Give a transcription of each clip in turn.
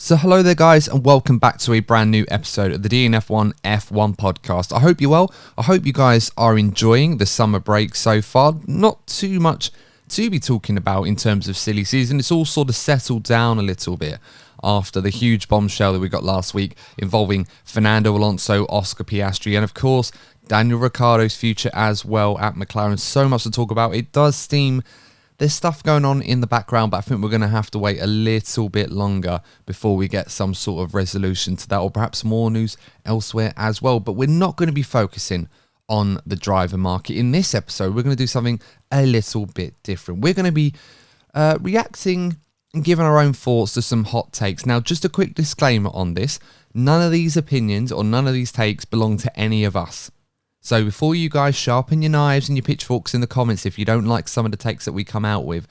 So hello there guys and welcome back to a brand new episode of the DNF1 F1 podcast. I hope you're well. I hope you guys are enjoying the summer break so far. Not too much to be talking about in terms of silly season. It's all sort of settled down a little bit after the huge bombshell that we got last week involving Fernando Alonso, Oscar Piastri and of course Daniel Ricciardo's future as well at McLaren. So much to talk about. It does seem there's stuff going on in the background, but I think we're going to have to wait a little bit longer before we get some sort of resolution to that, or perhaps more news elsewhere as well. But we're not going to be focusing on the driver market. In this episode, we're going to do something a little bit different. We're going to be reacting and giving our own thoughts to some hot takes. Now, just a quick disclaimer on this. None of these opinions or none of these takes belong to any of us. So before you guys sharpen your knives and your pitchforks in the comments, if you don't like some of the takes that we come out with,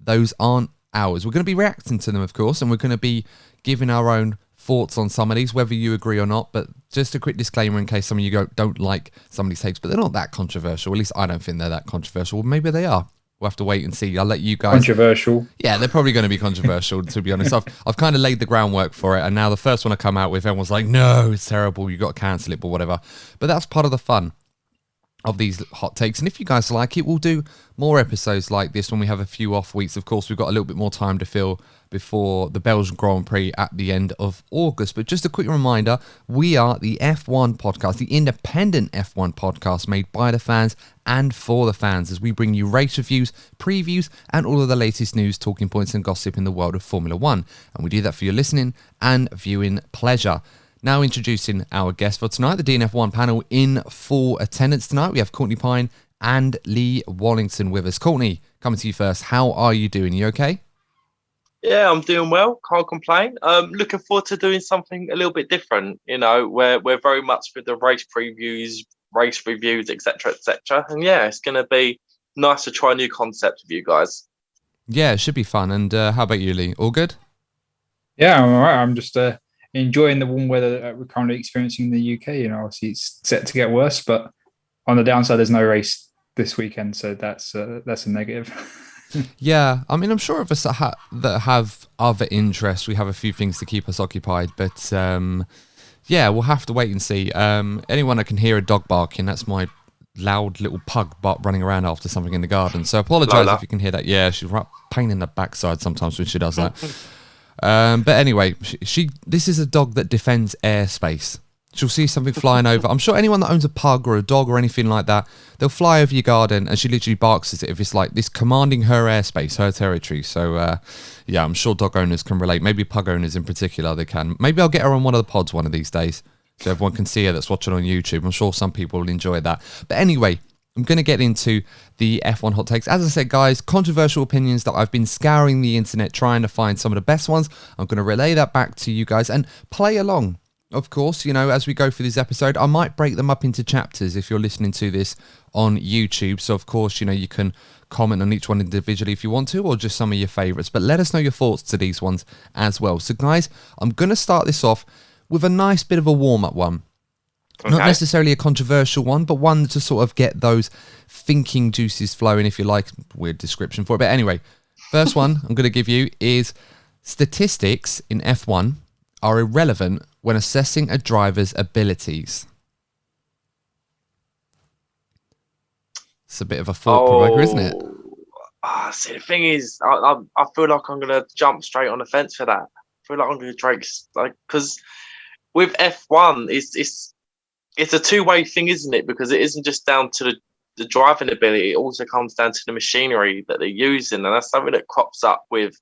those aren't ours. We're going to be reacting to them, of course, and we're going to be giving our own thoughts on some of these, whether you agree or not. But just a quick disclaimer in case some of you don't like some of these takes, but they're not that controversial. At least I don't think they're that controversial. Maybe they are. We'll have to wait and see. I'll let you guys... Controversial. Yeah, they're probably going to be controversial, to be honest. I've kind of laid the groundwork for it, and now the first one I come out with, everyone's like, no, it's terrible, you got to cancel it, but whatever. But that's part of the fun of these hot takes, and if you guys like it, we'll do more episodes like this when we have a few off weeks. Of course, we've got a little bit more time to fill before the Belgian Grand Prix at the end of August. But just a quick reminder, we are the F1 podcast, the independent F1 podcast made by the fans and for the fans, as we bring you race reviews, previews, and all of the latest news, talking points, and gossip in the world of Formula One. And we do that for your listening and viewing pleasure. Now introducing our guest for tonight, the DNF1 panel in full attendance tonight. We have Courtney Pine and Lee Wallington with us. Courtney, coming to you first. How are you doing? You okay? Yeah, I'm doing well. Can't complain. Looking forward to doing something a little bit different. You know, we're very much with the race previews, race reviews, etc., etc. And yeah, it's going to be nice to try a new concept with you guys. Yeah, it should be fun. And how about you, Lee? All good? Yeah, I'm all right. I'm just enjoying the warm weather that we're currently experiencing in the UK. You know, obviously it's set to get worse, but on the downside, there's no race this weekend, so that's a negative. Yeah, I mean, I'm sure of us that have other interests. We have a few things to keep us occupied, but yeah, we'll have to wait and see. Anyone that can hear a dog barking, that's my loud little pug running around after something in the garden. So apologise if you can hear that. Yeah, she's right pain in the backside sometimes when she does that. But anyway, this is a dog that defends airspace. She'll see something flying over. I'm sure anyone that owns a pug or a dog or anything like that, they'll fly over your garden and she literally barks at it if it's like this, commanding her airspace, her territory. So yeah, I'm sure dog owners can relate. Maybe pug owners in particular, they can. Maybe I'll get her on one of the pods one of these days so everyone can see her that's watching on YouTube. I'm sure some people will enjoy that. But anyway, I'm going to get into the F1 hot takes. As I said, guys, controversial opinions that I've been scouring the internet trying to find some of the best ones. I'm going to relay that back to you guys and play along. Of course, you know, as we go through this episode, I might break them up into chapters if you're listening to this on YouTube. So, of course, you know, you can comment on each one individually if you want to, or just some of your favourites. But let us know your thoughts to these ones as well. So, guys, I'm going to start this off with a nice bit of a warm-up one. Okay. Not necessarily a controversial one, but one to sort of get those thinking juices flowing, if you like. Weird description for it. But anyway, first one I'm going to give you is statistics in F1 are irrelevant when assessing a driver's abilities. It's a bit of a thought provoker, isn't it? See, the thing is, I feel like I'm going to jump straight on the fence for that. I feel like I'm going to drag, because with F1, it's a two-way thing, isn't it? Because it isn't just down to the driving ability. It also comes down to the machinery that they're using. And that's something that crops up with,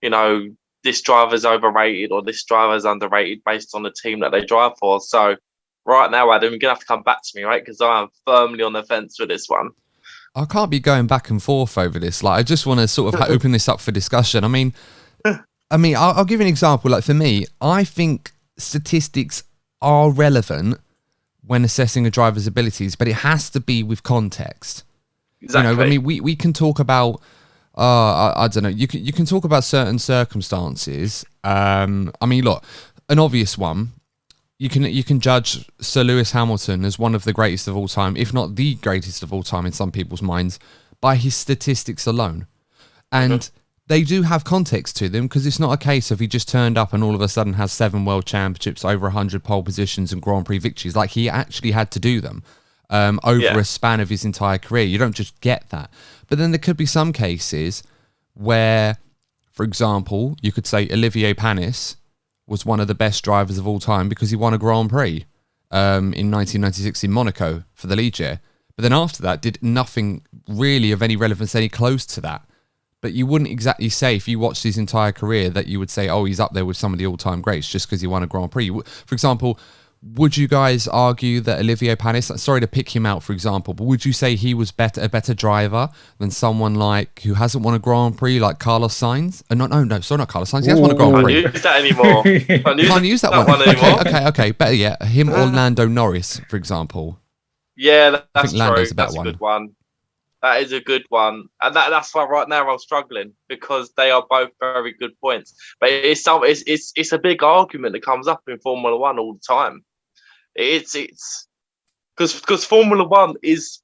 you know, this driver's overrated or this driver's underrated based on the team that they drive for. So right now, Adam, you're going to have to come back to me, right? Because I am firmly on the fence with this one. I can't be going back and forth over this. Like, I just want to sort of open this up for discussion. I mean, I'll give you an example. Like, for me, I think statistics are relevant when assessing a driver's abilities, but it has to be with context. Exactly. You know, I mean, we can talk about, I don't know, you can talk about certain circumstances. I mean, look, an obvious one, you can judge Sir Lewis Hamilton as one of the greatest of all time, if not the greatest of all time in some people's minds, by his statistics alone. And they do have context to them, because it's not a case of he just turned up and all of a sudden has 7 world championships, over 100 pole positions and Grand Prix victories. Like, he actually had to do them over a span of his entire career. You don't just get that. But then there could be some cases where, for example, you could say Olivier Panis was one of the best drivers of all time because he won a Grand Prix in 1996 in Monaco for the lead year. But then after that, did nothing really of any relevance any close to that. But you wouldn't exactly say, if you watched his entire career, that you would say, oh, he's up there with some of the all-time greats just because he won a Grand Prix. For example, would you guys argue that Olivier Panis, sorry to pick him out, for example, but would you say he was a better driver than someone like who hasn't won a Grand Prix, like Carlos Sainz? No, sorry, not Carlos Sainz. He has won a Grand Prix. Can't use that anymore. Can't use that one anymore. Okay. Better yet, him or Lando Norris, for example. Yeah, that's true. Lando's That's a good one. That is a good one, and that's why right now I'm struggling, because they are both very good points. But it's a big argument that comes up in Formula One all the time. It's because Formula One is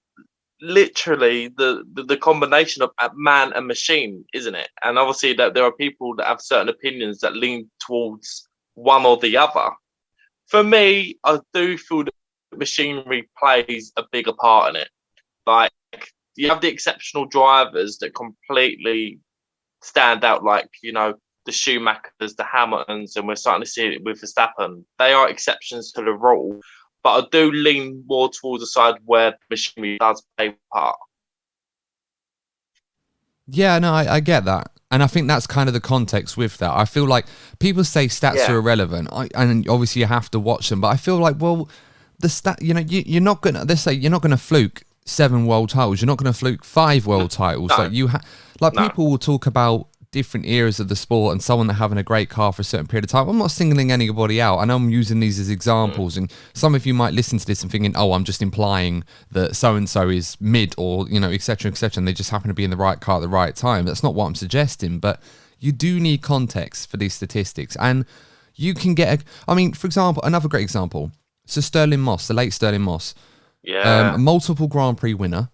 literally the combination of man and machine, isn't it? And obviously that there are people that have certain opinions that lean towards one or the other. For me, I do feel that machinery plays a bigger part in it. Like, you have the exceptional drivers that completely stand out, like, you know, the Schumachers, the Hamiltons, and we're starting to see it with Verstappen. They are exceptions to the rule, but I do lean more towards the side where machinery does play a part. Yeah, no, I get that. And I think that's kind of the context with that. I feel like people say stats are irrelevant, and obviously you have to watch them, but I feel like, well, the stat, you know, you're not going to, let's say you're not going to fluke 7 world titles. You're not going to fluke 5 world titles. No. Like people will talk about different eras of the sport and someone that having a great car for a certain period of time. I'm not singling anybody out. I know I'm using these as examples, and some of you might listen to this and thinking, oh, I'm just implying that so-and-so is mid, or, you know, et cetera, and they just happen to be in the right car at the right time. That's not what I'm suggesting, but you do need context for these statistics. And you can get, for example, another great example. So Sterling Moss, the late Sterling Moss, a multiple Grand Prix winner,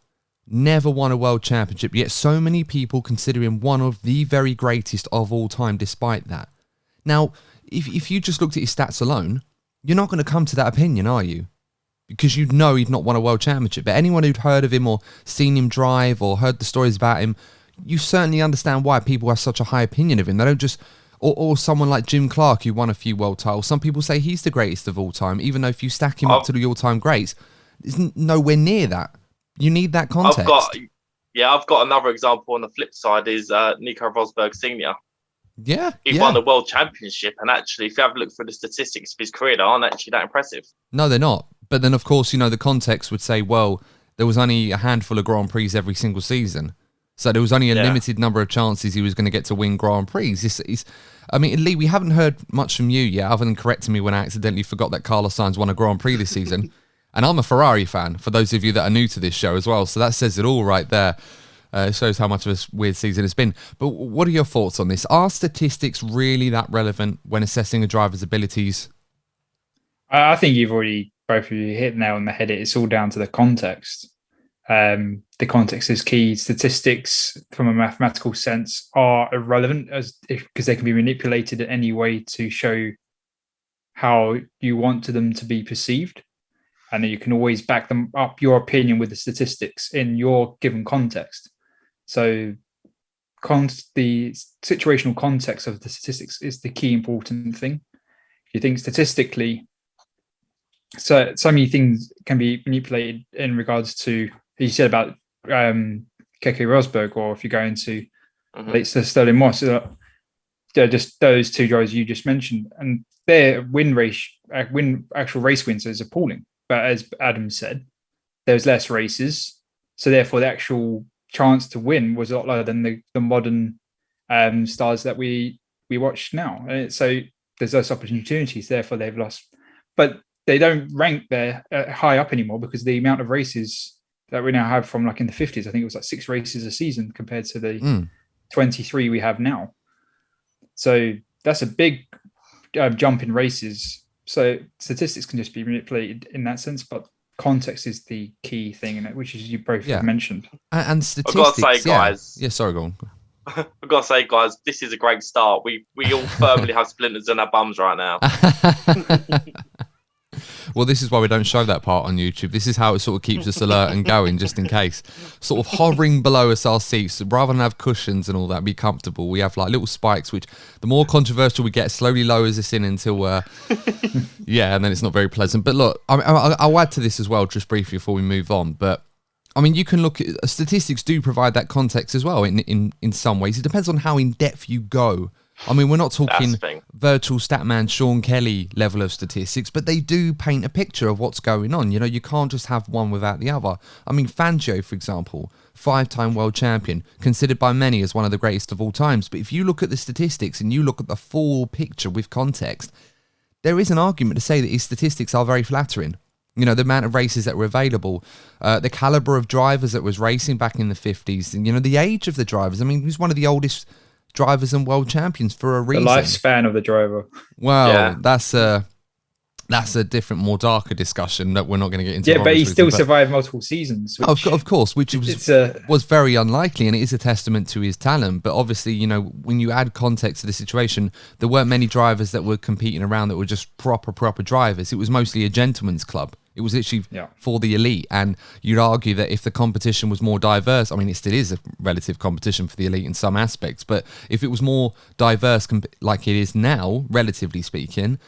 never won a world championship, yet so many people consider him one of the very greatest of all time despite that. Now, if you just looked at his stats alone, you're not going to come to that opinion, are you? Because you know he'd not won a world championship. But anyone who'd heard of him or seen him drive or heard the stories about him, you certainly understand why people have such a high opinion of him. They don't just... Or someone like Jim Clark, who won a few world titles. Some people say he's the greatest of all time, even though if you stack him up to the all-time greats, it's nowhere near that. You need that context. I've got another example on the flip side is Nico Rosberg Sr. He won the world championship, and actually, if you have a look through the statistics of his career, they aren't actually that impressive. No, they're not. But then, of course, you know, the context would say, well, there was only a handful of Grand Prix every single season. So there was only a limited number of chances he was going to get to win Grand Prix. Lee, we haven't heard much from you yet, other than correcting me when I accidentally forgot that Carlos Sainz won a Grand Prix this season. And I'm a Ferrari fan, for those of you that are new to this show as well. So that says it all right there. It shows how much of a weird season it's been. But what are your thoughts on this? Are statistics really that relevant when assessing a driver's abilities? I think you've already both of you hit the nail on the head. It's all down to the context. The context is key. Statistics, from a mathematical sense, are irrelevant because they can be manipulated in any way to show how you want them to be perceived. And you can always back them up, your opinion, with the statistics in your given context. So the situational context of the statistics is the key important thing. If you think statistically, so many things can be manipulated in regards to, as you said about Keke Rosberg, or if you go into Sterling Moss, just those 2 drivers you just mentioned, and their actual race wins is appalling. But as Adam said, there's less races, so therefore the actual chance to win was a lot lower than the modern stars that we watch now. And so there's less opportunities, therefore they've lost. But they don't rank there high up anymore, because the amount of races that we now have from, like, in the 50s, I think it was like 6 races a season compared to the 23 we have now. So that's a big jump in races. So statistics can just be manipulated in that sense, but context is the key thing in it, which is you both have mentioned. And statistics, I've got to say, guys. Yeah, sorry, go on. I've got to say, guys, this is a great start. We all firmly have splinters in our bums right now. Well, this is why we don't show that part on YouTube. This is how it sort of keeps us alert and going, just in case. Sort of hovering below us, our seats. Rather than have cushions and all that, be comfortable, we have like little spikes, which the more controversial we get, slowly lowers us in until, yeah, and then it's not very pleasant. But look, I'll add to this as well, just briefly before we move on. But I mean, you can look at statistics do provide that context as well in some ways. It depends on how in depth you go. I mean, we're not talking virtual statman Sean Kelly level of statistics, but they do paint a picture of what's going on. You know, you can't just have one without the other. I mean, Fangio, for example, 5-time world champion, considered by many as one of the greatest of all times. But if you look at the statistics and you look at the full picture with context, there is an argument to say that his statistics are very flattering. You know, the amount of races that were available, the caliber of drivers that was racing back in the 50s, and, you know, the age of the drivers. I mean, he was one of the oldest drivers and world champions for a reason. The lifespan of the driver. Well, yeah. That's a different, more darker discussion that we're not going to get into. Yeah, but he still survived multiple seasons. Which, of course, which was very unlikely, and it is a testament to his talent. But obviously, you know, when you add context to the situation, there weren't many drivers that were competing around that were just proper drivers. It was mostly a gentleman's club. It was literally for the elite, and you'd argue that if the competition was more diverse, I mean, it still is a relative competition for the elite in some aspects, but if it was more diverse like it is now, relatively speaking,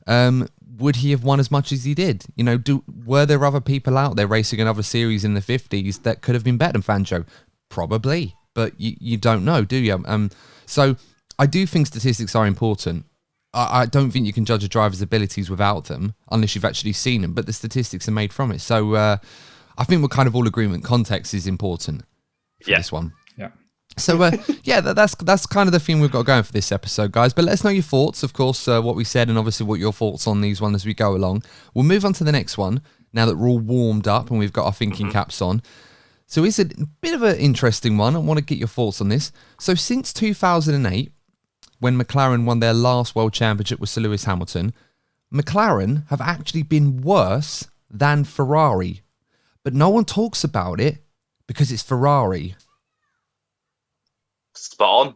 would he have won as much as he did? You know, were there other people out there racing another series in the 50s that could have been better than Fangio? Probably, but you don't know, do you? So I do think statistics are important. I don't think you can judge a driver's abilities without them unless you've actually seen them, but the statistics are made from it. So I think we're kind of all agreement. Context is important for this one. Yeah. So, that's kind of the theme we've got going for this episode, guys. But let us know your thoughts, of course, what we said, and obviously what your thoughts on these ones as we go along. We'll move on to the next one now that we're all warmed up and we've got our thinking caps on. So it's a bit of an interesting one. I want to get your thoughts on this. So since 2008, when McLaren won their last world championship with Sir Lewis Hamilton, McLaren have actually been worse than Ferrari. But no one talks about it because it's Ferrari. Spot on.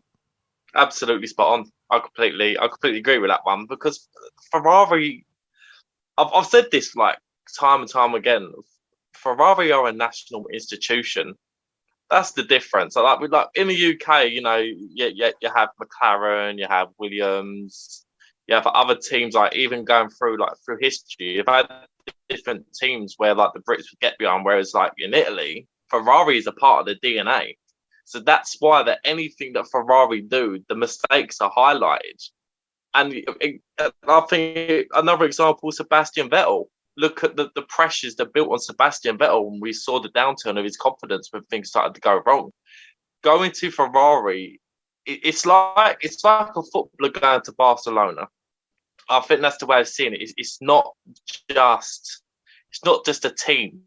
Absolutely spot on. I completely agree with that one, because Ferrari, I've said this like time and time again, Ferrari are a national institution. That's the difference. Like in the UK, you know, you have McLaren, you have Williams, you have other teams, like even going through history, you've had different teams where like the Brits would get behind, whereas like in Italy, Ferrari is a part of the DNA. So that's why that anything that Ferrari do, the mistakes are highlighted. And I think another example, Sebastian Vettel. Look at the pressures that built on Sebastian Vettel when we saw the downturn of his confidence when things started to go wrong. Going to Ferrari, it's like a footballer going to Barcelona. I think that's the way I've seen it. It's not just a team.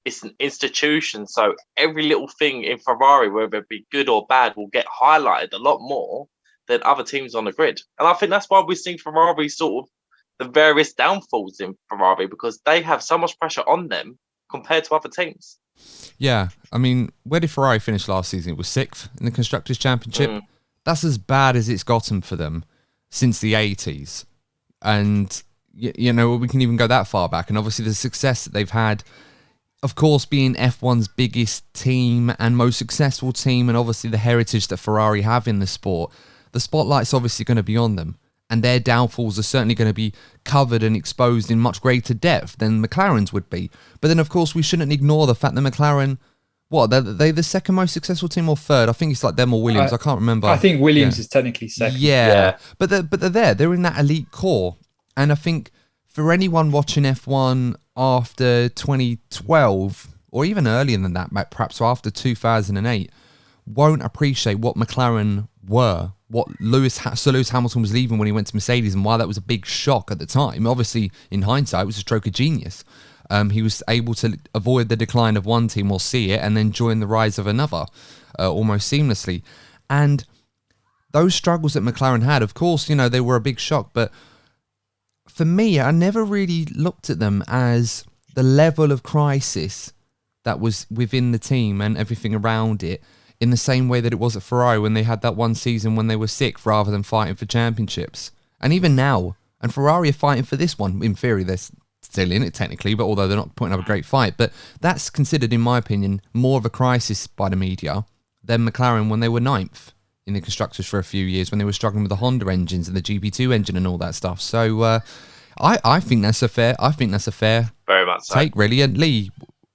It's an institution. So every little thing in Ferrari, whether it be good or bad, will get highlighted a lot more than other teams on the grid. And I think that's why we've seen Ferrari sort of the various downfalls in Ferrari, because they have so much pressure on them compared to other teams. Yeah, I mean, where did Ferrari finish last season? It was 6th in the Constructors' Championship. That's as bad as it's gotten for them since the 80s. And, you know, we can even go that far back. And obviously the success that they've had, of course, being F1's biggest team and most successful team, and obviously the heritage that Ferrari have in the sport, the spotlight's obviously going to be on them. And their downfalls are certainly going to be covered and exposed in much greater depth than McLaren's would be. But then, of course, we shouldn't ignore the fact that McLaren, they're the second most successful team or third? I think it's like them or Williams. I can't remember. I think Williams is technically second. Yeah. But they're there. They're in that elite core. And I think for anyone watching F1 after 2012, or even earlier than that, perhaps after 2008, won't appreciate what McLaren were, what Sir Lewis Hamilton was leaving when he went to Mercedes, and why that was a big shock at the time. Obviously, in hindsight, it was a stroke of genius. He was able to avoid the decline of one team or see it and then join the rise of another almost seamlessly. And those struggles that McLaren had, of course, you know, they were a big shock. But for me, I never really looked at them as the level of crisis that was within the team and everything around it. in the same way that it was at Ferrari when they had that one season when they were sick rather than fighting for championships. And even now, and Ferrari are fighting for this one. In theory, they're still in it technically, but although they're not putting up a great fight. But that's considered, in my opinion, more of a crisis by the media than McLaren when they were ninth in the constructors for a few years, when they were struggling with the Honda engines and the GP2 engine and all that stuff. So I think that's a fair. Very much so. Take, really. And Lee,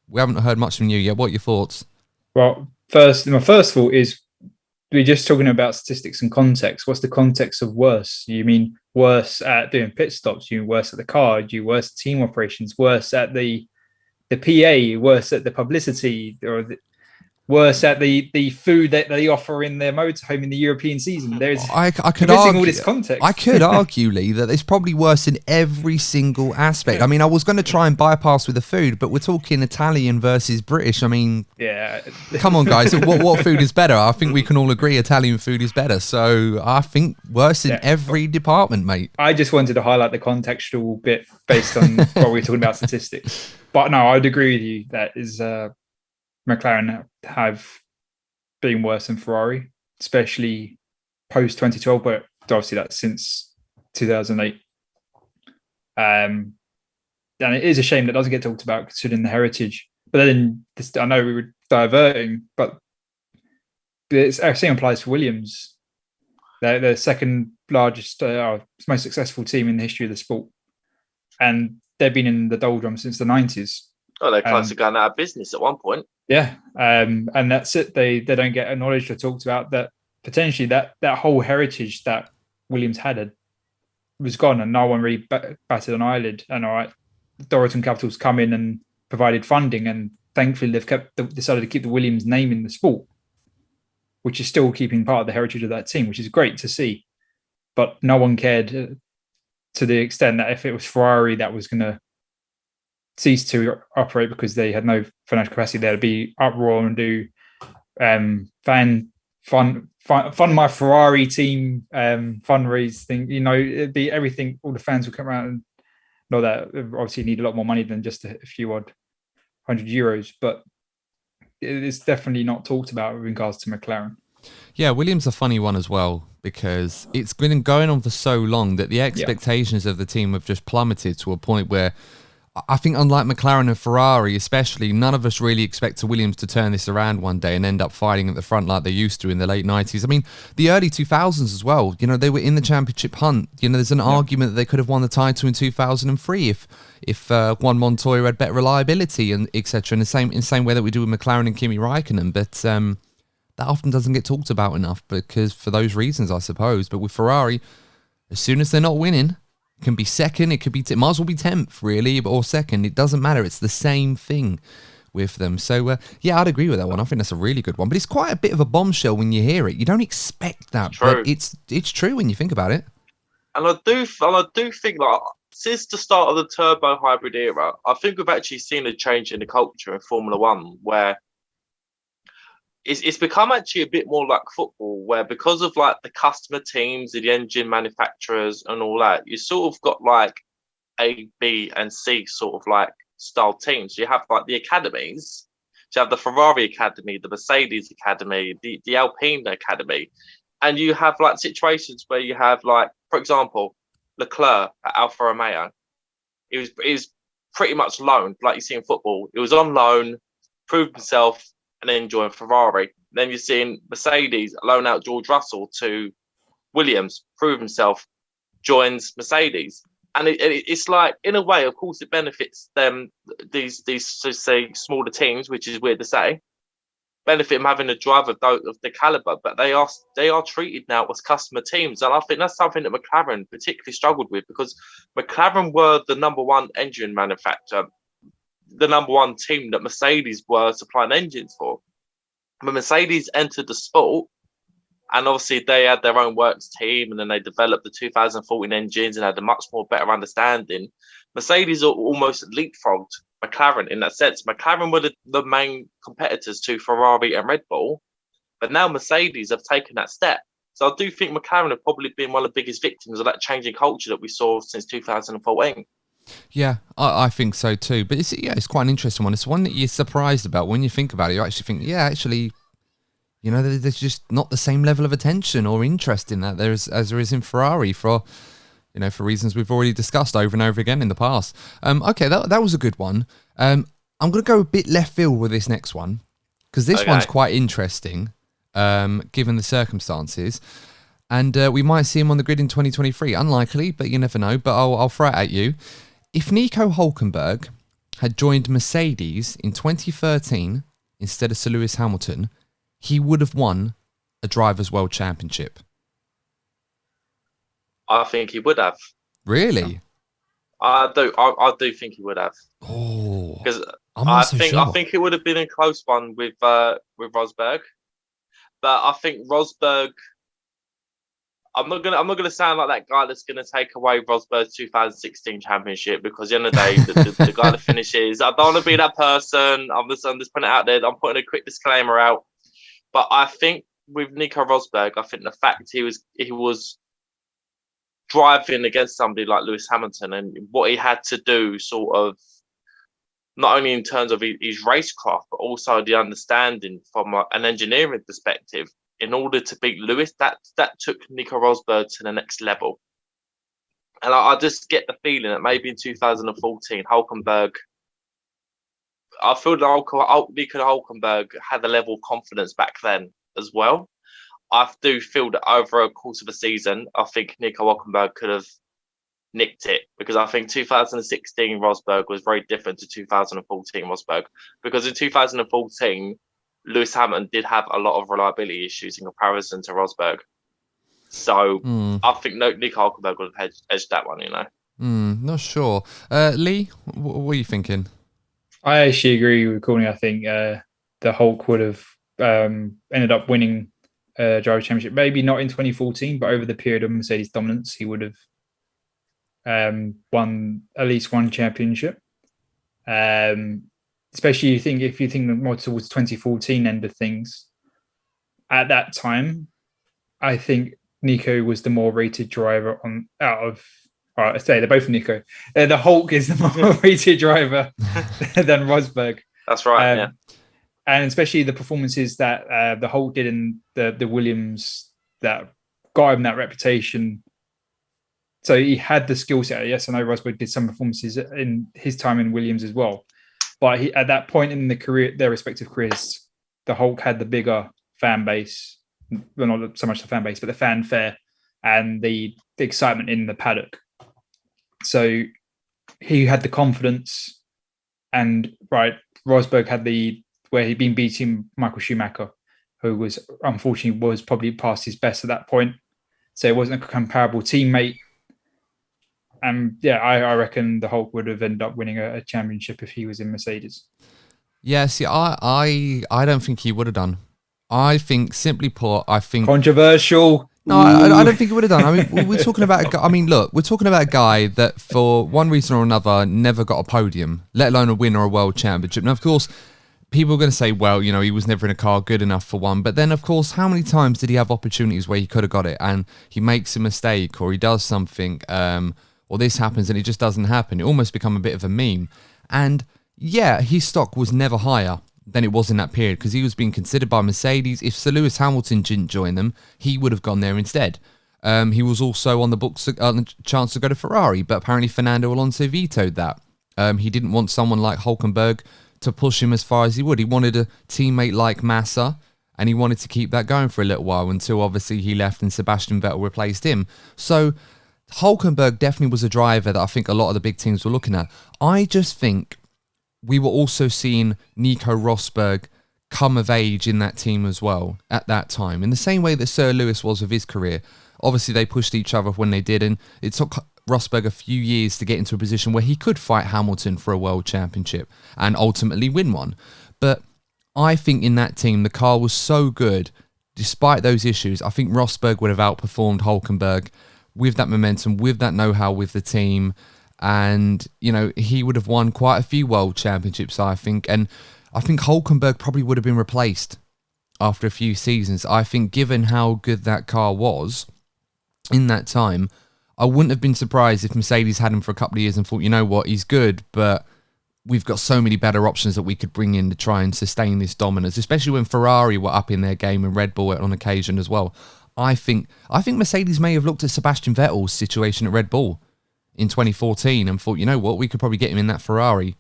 we haven't heard much from you yet. What are your thoughts? Well, my first thought is, we're just talking about statistics and context. What's the context of worse? You mean worse at doing pit stops? You mean worse at the car? You worse at team operations? Worse at the PA? Worse at the publicity? Or worse at the food that they offer in their motorhome in the European season? I could argue all this context. I could argue, Lee, that it's probably worse in every single aspect. I mean, I was going to try and bypass with the food, but we're talking Italian versus British. I mean, yeah. Come on, guys. What food is better? I think we can all agree Italian food is better. So I think worse in every department, mate. I just wanted to highlight the contextual bit based on what we were talking about statistics. But no, I'd agree with you. That is McLaren have been worse than Ferrari, especially post 2012, but obviously that's since 2008. And it is a shame that doesn't get talked about considering the heritage. But then I know we were diverting, but the same applies for Williams. They're the second largest, most successful team in the history of the sport, and they've been in the doldrums since the 90s. Oh, they're close to going out of business at one point. Yeah, and that's it. They don't get acknowledged or talked about. That potentially that whole heritage that Williams had was gone, and no one really batted an eyelid. And all right, Dorrington Capital's come in and provided funding, and thankfully they've decided to keep the Williams name in the sport, which is still keeping part of the heritage of that team, which is great to see. But no one cared to the extent that if it was Ferrari that was going to cease to operate because they had no financial capacity, there'd be uproar and do fund my Ferrari team fundraise thing. You know, it'd be everything. All the fans would come around and know that obviously you need a lot more money than just a few odd €100, but it's definitely not talked about with regards to McLaren. Yeah, Williams a funny one as well, because it's been going on for so long that the expectations of the team have just plummeted to a point where I think, unlike McLaren and Ferrari especially, none of us really expect Williams to turn this around one day and end up fighting at the front like they used to in the late 90s. I mean, the early 2000s as well, you know, they were in the championship hunt. You know, there's an argument that they could have won the title in 2003 if Juan Montoya had better reliability and etc. in the same way that we do with McLaren and Kimi Räikkönen. But that often doesn't get talked about enough because for those reasons, I suppose. But with Ferrari, as soon as they're not winning, it can be second, it could be, might as well be 10th, really, or second. It doesn't matter. It's the same thing with them. So, yeah, I'd agree with that one. I think that's a really good one. But it's quite a bit of a bombshell when you hear it. You don't expect that, but it's true when you think about it. And I do think, like, since the start of the turbo hybrid era, I think we've actually seen a change in the culture in Formula One where it's become actually a bit more like football, where because of like the customer teams, the engine manufacturers and all that, you sort of got like A, B and C sort of like style teams. You have like the academies. So you have the Ferrari Academy, the Mercedes Academy, the Alpine Academy. And you have like situations where you have like, for example, Leclerc at Alfa Romeo. He was pretty much loaned, like you see in football. He was on loan, proved himself, and then joined Ferrari. Then you're seeing Mercedes loan out George Russell to Williams, prove himself, joins Mercedes. And it's like, in a way, of course, it benefits them, these so say smaller teams, which is weird to say, benefit them having a driver of the caliber, but they are treated now as customer teams. And I think that's something that McLaren particularly struggled with, because McLaren were the number one engine manufacturer, the number one team that Mercedes were supplying engines for. When Mercedes entered the sport, and obviously they had their own works team, and then they developed the 2014 engines and had a much more better understanding, Mercedes almost leapfrogged McLaren in that sense. McLaren were the main competitors to Ferrari and Red Bull, but now Mercedes have taken that step. So I do think McLaren have probably been one of the biggest victims of that changing culture that we saw since 2014. Yeah, I think so too. But it's quite an interesting one. It's one that you're surprised about when you think about it. You actually think, You know, there's just not the same level of attention or interest in that as there is in Ferrari for reasons we've already discussed over and over again in the past. Okay, that was a good one. I'm going to go a bit left field with this next one because this one's quite interesting given the circumstances. And we might see him on the grid in 2023. Unlikely, but you never know. But I'll throw it at you. If Nico Hulkenberg had joined Mercedes in 2013 instead of Sir Lewis Hamilton, he would have won a Drivers' World Championship. I think he would have. Really? I do think he would have. Oh, because I think it would have been a close one with Rosberg, but I think Rosberg. I'm not gonna sound like that guy that's gonna take away Rosberg's 2016 championship, because at the end of the day, the guy that finishes. I don't want to be that person. I'm just putting it out there. I'm putting a quick disclaimer out. But I think with Nico Rosberg, I think the fact he was driving against somebody like Lewis Hamilton and what he had to do, sort of, not only in terms of his racecraft, but also the understanding from an engineering perspective, in order to beat Lewis, that took Nico Rosberg to the next level. And I just get the feeling that maybe in 2014, Hulkenberg, I feel that Nico Hulkenberg had a level of confidence back then as well. I do feel that over a course of a season, I think Nico Hulkenberg could have nicked it, because I think 2016 Rosberg was very different to 2014 Rosberg, because in 2014, Lewis Hamilton did have a lot of reliability issues in comparison to Rosberg. So I think Nico Hulkenberg would have edged that one, Not sure. Lee, what are you thinking? I actually agree with Courtney. I think the Hulk would have ended up winning driver championship. Maybe not in 2014, but over the period of Mercedes dominance, he would have won at least one championship. Especially if you think more towards 2014 end of things. At that time, I think Nico was the more rated driver I say they're both Nico. The Hulk is the more rated driver than Rosberg. That's right. Yeah. And especially the performances that the Hulk did in the Williams that got him that reputation. So he had the skill set. Yes, I know Rosberg did some performances in his time in Williams as well. But at that point in their respective careers, the Hulk had the bigger fan base. Well, not so much the fan base, but the fanfare and the excitement in the paddock. So he had the confidence, and Rosberg had where he'd been beating Michael Schumacher, who was unfortunately probably past his best at that point. So it wasn't a comparable teammate. And I reckon the Hulk would have ended up winning a championship if he was in Mercedes. Yeah, see, I don't think he would have done. I think, simply put, controversial. No, I don't think he would have done. I mean, we're talking about we're talking about a guy that for one reason or another never got a podium, let alone a win or a world championship. Now, of course, people are going to say, well, he was never in a car good enough for one. But then, of course, how many times did he have opportunities where he could have got it and he makes a mistake or he does something, or this happens and it just doesn't happen? It almost become a bit of a meme. And yeah, his stock was never higher than it was in that period because he was being considered by Mercedes. If Sir Lewis Hamilton didn't join them, he would have gone there instead. He was also on the books on the chance to go to Ferrari, but apparently Fernando Alonso vetoed that. He didn't want someone like Hulkenberg to push him as far as he would. He wanted a teammate like Massa, and he wanted to keep that going for a little while until obviously he left and Sebastian Vettel replaced him. So Hulkenberg definitely was a driver that I think a lot of the big teams were looking at. I just think we were also seeing Nico Rosberg come of age in that team as well at that time, in the same way that Sir Lewis was with his career. Obviously, they pushed each other when they did, and it took Rosberg a few years to get into a position where he could fight Hamilton for a world championship and ultimately win one. But I think in that team, the car was so good, despite those issues, I think Rosberg would have outperformed Hulkenberg with that momentum, with that know-how with the team. And, he would have won quite a few world championships, I think. And I think Hulkenberg probably would have been replaced after a few seasons. I think given how good that car was in that time, I wouldn't have been surprised if Mercedes had him for a couple of years and thought, you know what, he's good, but we've got so many better options that we could bring in to try and sustain this dominance, especially when Ferrari were up in their game and Red Bull on occasion as well. I think Mercedes may have looked at Sebastian Vettel's situation at Red Bull in 2014 and thought, you know what, we could probably get him in that Ferrari.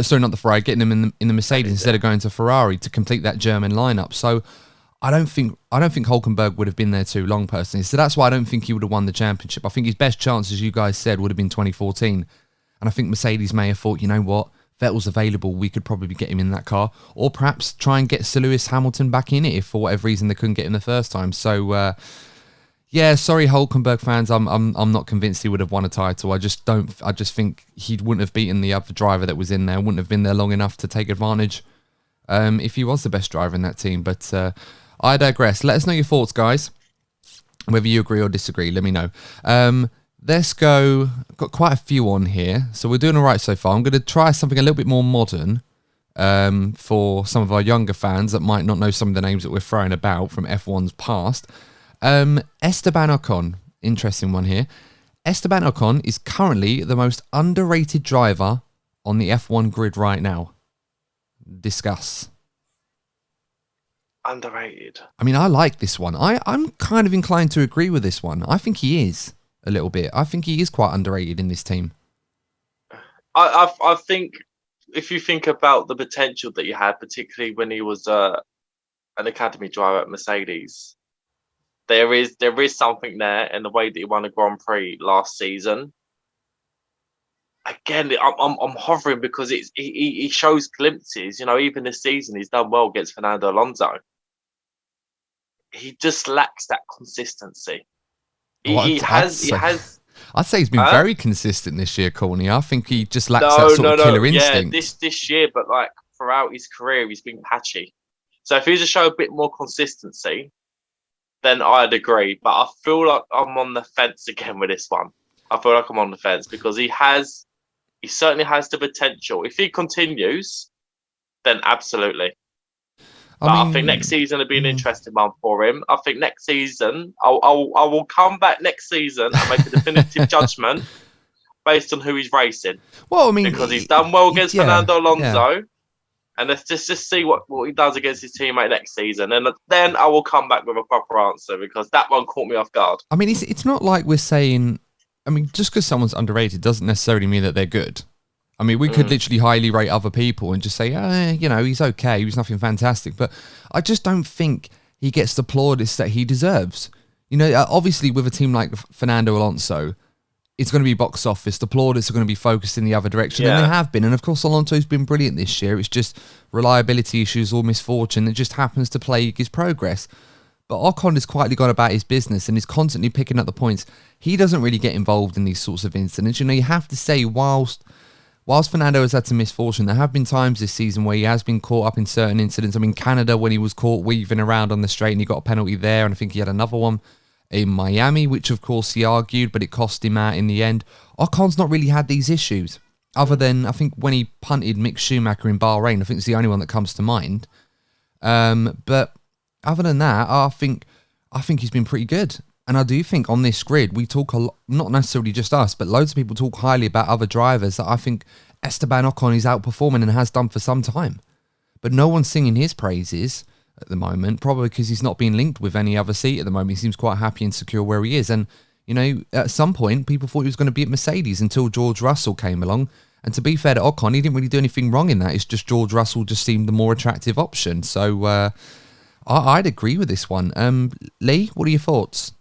Sorry, not the Ferrari, getting him in the Mercedes instead of going to Ferrari to complete that German lineup. So I don't think Hulkenberg would have been there too long personally. So that's why I don't think he would have won the championship. I think his best chance, as you guys said, would have been 2014. And I think Mercedes may have thought, you know what, Vettel's available, we could probably get him in that car, or perhaps try and get Sir Lewis Hamilton back in it if for whatever reason they couldn't get him the first time. So yeah, sorry Hulkenberg fans, I'm not convinced he would have won a title. I just think he wouldn't have beaten the other driver that was in there, wouldn't have been there long enough to take advantage if he was the best driver in that team. But I digress. Let us know your thoughts, guys. Whether you agree or disagree, let me know. Let's go. I've got quite a few on here, so we're doing all right so far. I'm going to try something a little bit more modern for some of our younger fans that might not know some of the names that we're throwing about from F1's past. Esteban Ocon, interesting one here. Esteban Ocon is currently the most underrated driver on the F1 grid right now. Discuss. Underrated. I mean, I like this one. I'm kind of inclined to agree with this one. I think he is. A little bit. I think he is quite underrated in this team. I think if you think about the potential that he had, particularly when he was an academy driver at Mercedes, there is something there in the way that he won a Grand Prix last season. Again, I'm hovering because he shows glimpses. You know, even this season he's done well against Fernando Alonso. He just lacks that consistency. I'd say he's been very consistent this year, Courtney. I think he just lacks that sort of killer instinct. Yeah, this year, but like throughout his career, he's been patchy. So if he was to show a bit more consistency, then I'd agree. But I feel like I'm on the fence again with this one. I feel like I'm on the fence because he certainly has the potential. If he continues, then absolutely. I think next season will be an interesting one for him. I think next season, I will come back next season and make a definitive judgment based on who he's racing. Well, I mean, because he's done well against Fernando Alonso, and let's just see what he does against his teammate next season, and then I will come back with a proper answer because that one caught me off guard. I mean, it's not like we're saying. I mean, just because someone's underrated doesn't necessarily mean that they're good. I mean, we could literally highly rate other people and just say, you know, he's okay, he's nothing fantastic. But I just don't think he gets the plaudits that he deserves. You know, obviously with a team like Fernando Alonso, it's going to be box office. The plaudits are going to be focused in the other direction, and they have been. And of course, Alonso's been brilliant this year. It's just reliability issues or misfortune that just happens to plague his progress. But Ocon has quietly gone about his business and is constantly picking up the points. He doesn't really get involved in these sorts of incidents. You know, you have to say, whilst Fernando has had some misfortune, there have been times this season where he has been caught up in certain incidents. I mean, Canada, when he was caught weaving around on the straight and he got a penalty there, and I think he had another one in Miami, which of course he argued, but it cost him out in the end. Ocon's not really had these issues, other than I think when he punted Mick Schumacher in Bahrain. I think it's the only one that comes to mind. But other than that, I think he's been pretty good. And I do think on this grid, we talk a lot, not necessarily just us, but loads of people talk highly about other drivers that I think Esteban Ocon is outperforming and has done for some time. But no one's singing his praises at the moment, probably because he's not being linked with any other seat at the moment. He seems quite happy and secure where he is. And, you know, at some point, people thought he was going to be at Mercedes until George Russell came along. And to be fair to Ocon, he didn't really do anything wrong in that. It's just George Russell just seemed the more attractive option. So I'd agree with this one. Lee, what are your thoughts?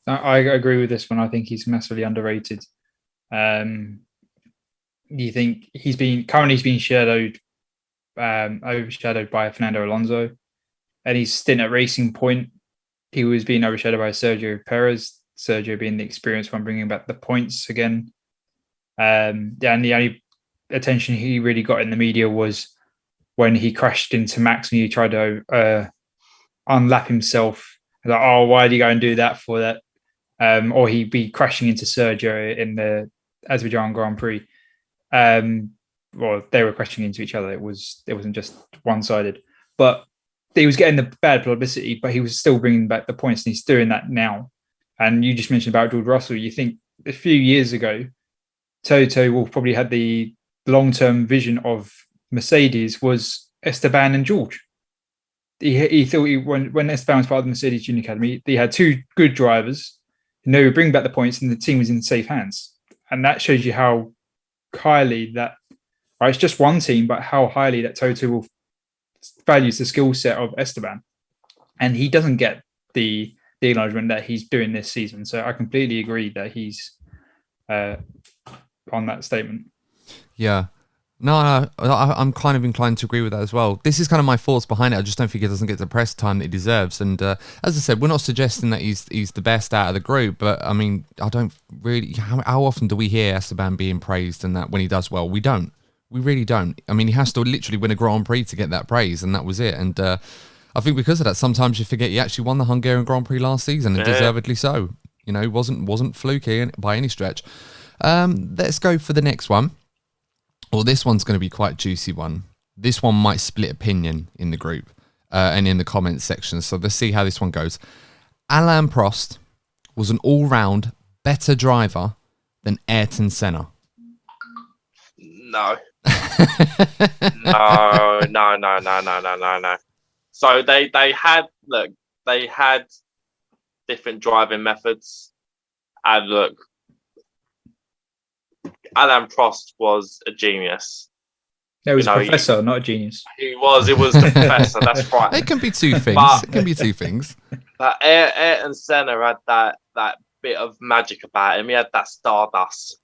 I agree with this one. I think he's massively underrated. You think he's being overshadowed by Fernando Alonso, and his stint at Racing Point, he was being overshadowed by Sergio Perez. Sergio being the experienced one, bringing back the points again. And the only attention he really got in the media was when he crashed into Max and he tried to unlap himself. Like, oh, why did he go and do that for that? Or he'd be crashing into Sergio in the Azerbaijan Grand Prix. Well, they were crashing into each other. It wasn't just one-sided. But he was getting the bad publicity, but he was still bringing back the points, and he's doing that now. And you just mentioned about George Russell. You think a few years ago, Toto Wolff probably had the long-term vision of Mercedes was Esteban and George. He thought when Esteban was part of the Mercedes Junior Academy, he had two good drivers, and they would bring back the points, and the team was in safe hands. And that shows you how highly that, right, it's just one team, but how highly that Toto values the skill set of Esteban. And he doesn't get the acknowledgement that he's doing this season. So I completely agree that he's on that statement. Yeah. No, I'm kind of inclined to agree with that as well. This is kind of my thoughts behind it. I just don't think he doesn't get the press time that he deserves. And as I said, we're not suggesting that he's the best out of the group, but I mean, I don't really. How often do we hear Esteban being praised and that when he does well? We don't. We really don't. I mean, he has to literally win a Grand Prix to get that praise, and that was it. And I think because of that, sometimes you forget he actually won the Hungarian Grand Prix last season, and deservedly so. You know, wasn't fluky by any stretch. Let's go for the next one. Well, this one's going to be quite a juicy one. This one might split opinion in the group and in the comments section. So let's see how this one goes. Alain Prost was an all-round better driver than Ayrton Senna. No. No. So they had different driving methods, and look, Alain Prost was a genius. No, he was a professor, not a genius. It was the professor, that's right. It can be two things. But Ayrton Senna had that bit of magic about him. He had that stardust.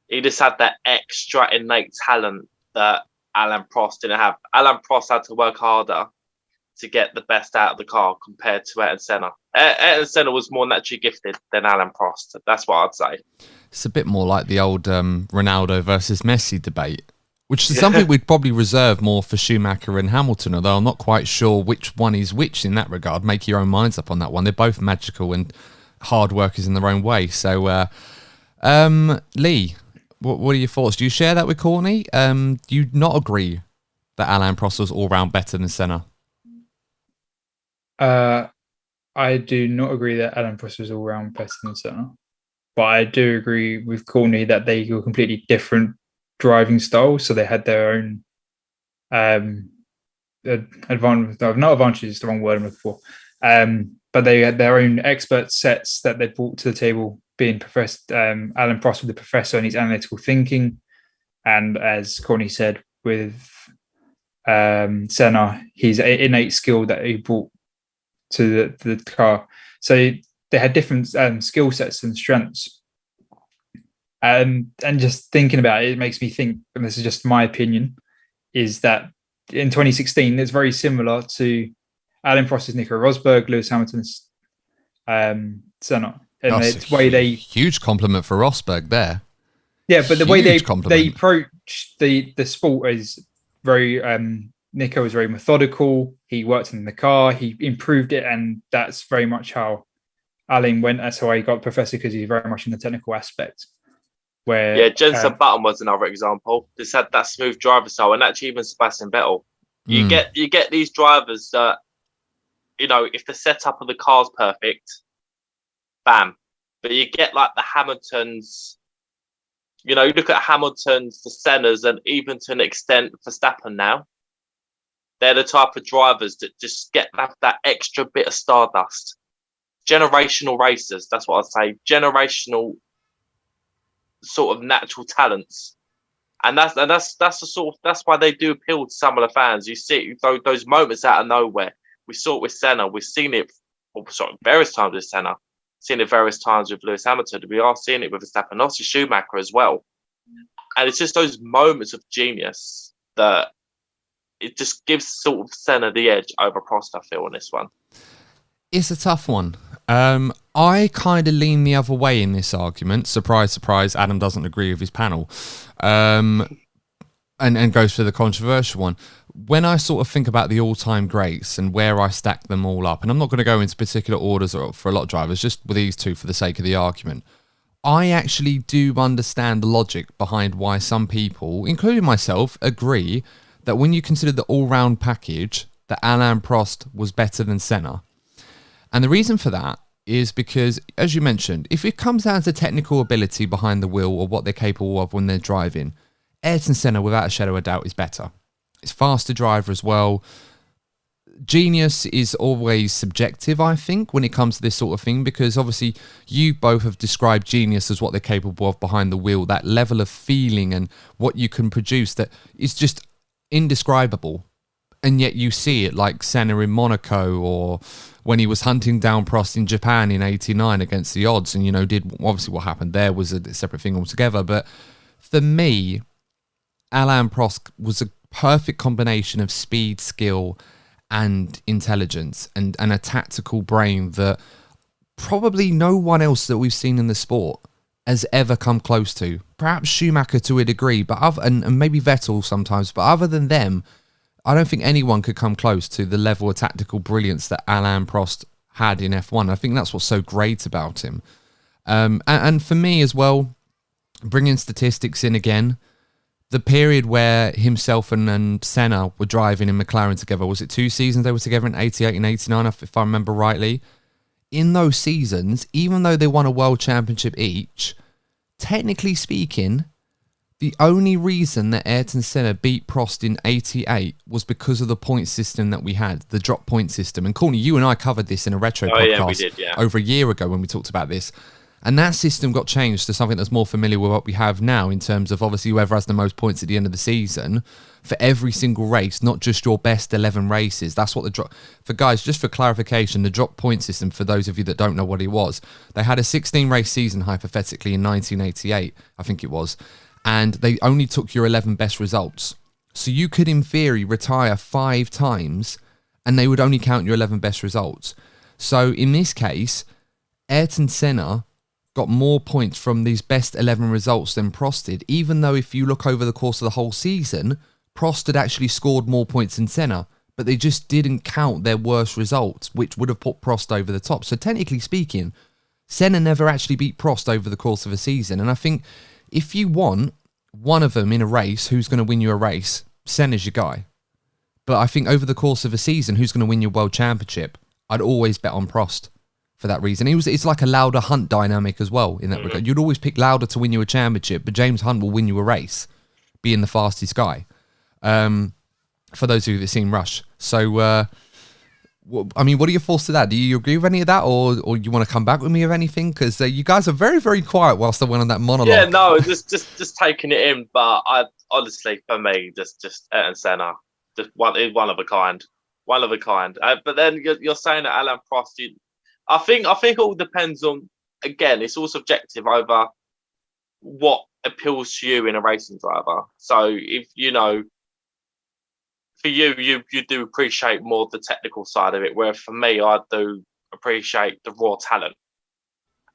He just had that extra innate talent that Alain Prost didn't have. Alain Prost had to work harder to get the best out of the car compared to Ayrton Senna. Ayrton Senna was more naturally gifted than Alain Prost. That's what I'd say. It's a bit more like the old Ronaldo versus Messi debate, which is something we'd probably reserve more for Schumacher and Hamilton, although I'm not quite sure which one is which in that regard. Make your own minds up on that one. They're both magical and hard workers in their own way. So, Lee, what are your thoughts? Do you share that with Courtney? Do you not agree that Alain Prost was all-round better than Senna? I do not agree that Alain Prost was all-round better than Senna. But I do agree with Courtney that they were completely different driving styles. So they had their own advantage. Not advantage is the wrong word I'm looking for. But they had their own expert sets that they brought to the table, being Alain Prost with the professor and his analytical thinking. And as Courtney said, with Senna, his innate skill that he brought to the car. So they had different skill sets and strengths. And just thinking about it, it makes me think, and this is just my opinion, is that in 2016, it's very similar to Alain Prost's Nico Rosberg, Lewis Hamilton's Senna. And it's way they... Huge compliment for Rosberg there. Yeah, but the way they approach the sport is very... Nico was very methodical. He worked in the car. He improved it, and that's very much how Alain went. That's how he got Professor, because he's very much in the technical aspect. Where Jenson Button was another example. Just had that smooth driver style, and actually even Sebastian Vettel. You get these drivers that, you know, if the setup of the car's perfect, bam. But you get like the Hamiltons. You know, you look at Hamilton's, the Sennas, and even to an extent Verstappen now. They're the type of drivers that just have that extra bit of stardust. Generational racers, that's what I'd say. Generational sort of natural talents. And that's the sort of, that's why they do appeal to some of the fans. You see those moments out of nowhere. We saw it with Senna. We've seen it various times with Senna. Seen it various times with Lewis Hamilton. We are seeing it with Verstappen, obviously Schumacher as well. And it's just those moments of genius that it just gives sort of Senna the edge over Prost, I feel, on this one. It's a tough one. I kind of lean the other way in this argument. Surprise, surprise, Adam doesn't agree with his panel. And goes for the controversial one. When I sort of think about the all-time greats and where I stack them all up, and I'm not going to go into particular orders for a lot of drivers, just with these two for the sake of the argument, I actually do understand the logic behind why some people, including myself, agree that when you consider the all-round package, that Alain Prost was better than Senna. And the reason for that is because, as you mentioned, if it comes down to technical ability behind the wheel or what they're capable of when they're driving, Ayrton Senna, without a shadow of a doubt, is better. He's a faster driver as well. Genius is always subjective, I think, when it comes to this sort of thing, because obviously you both have described genius as what they're capable of behind the wheel, that level of feeling and what you can produce that is just indescribable. And yet you see it, like Senna in Monaco, or when he was hunting down Prost in Japan in '89 against the odds, and did obviously what happened there was a separate thing altogether. But for me, Alain Prost was a perfect combination of speed, skill, and intelligence, and a tactical brain that probably no one else that we've seen in the sport has ever come close to. Perhaps Schumacher to a degree, but and maybe Vettel sometimes, but other than them, I don't think anyone could come close to the level of tactical brilliance that Alain Prost had in F1. I think that's what's so great about him. And for me as well, bringing statistics in again, the period where himself and Senna were driving in McLaren together, was it 2 seasons they were together in 88 and 89, if I remember rightly? In those seasons, even though they won a world championship each, technically speaking, the only reason that Ayrton Senna beat Prost in 88 was because of the point system that we had, the drop point system. And Courtney, you and I covered this in a retro podcast over a year ago when we talked about this. And that system got changed to something that's more familiar with what we have now, in terms of obviously whoever has the most points at the end of the season for every single race, not just your best 11 races. That's what the drop... For guys, just for clarification, the drop point system, for those of you that don't know what it was, they had a 16-race season, hypothetically, in 1988, I think it was, and they only took your 11 best results. So you could, in theory, retire 5 times, and they would only count your 11 best results. So in this case, Ayrton Senna got more points from these best 11 results than Prost did, even though if you look over the course of the whole season, Prost had actually scored more points than Senna, but they just didn't count their worst results, which would have put Prost over the top. So technically speaking, Senna never actually beat Prost over the course of a season. And I think if you want one of them in a race, who's going to win you a race, Senna's your guy. But I think over the course of a season, who's going to win your world championship, I'd always bet on Prost. For that reason, it's like a Lauda Hunt dynamic as well in that regard. You'd always pick Lauda to win you a championship, but James Hunt will win you a race, being the fastest guy. For those of you that have seen Rush, so what are your thoughts to that? Do you agree with any of that, or you want to come back with me of anything? Because you guys are very, very quiet whilst I went on that monologue. Yeah, no, just taking it in. But I honestly, for me, just Ayrton Senna, just one of a kind, one of a kind. But then you're saying that Alain Prost. I think it all depends on, again, it's all subjective over what appeals to you in a racing driver. So if for you do appreciate more the technical side of it, where for me I do appreciate the raw talent.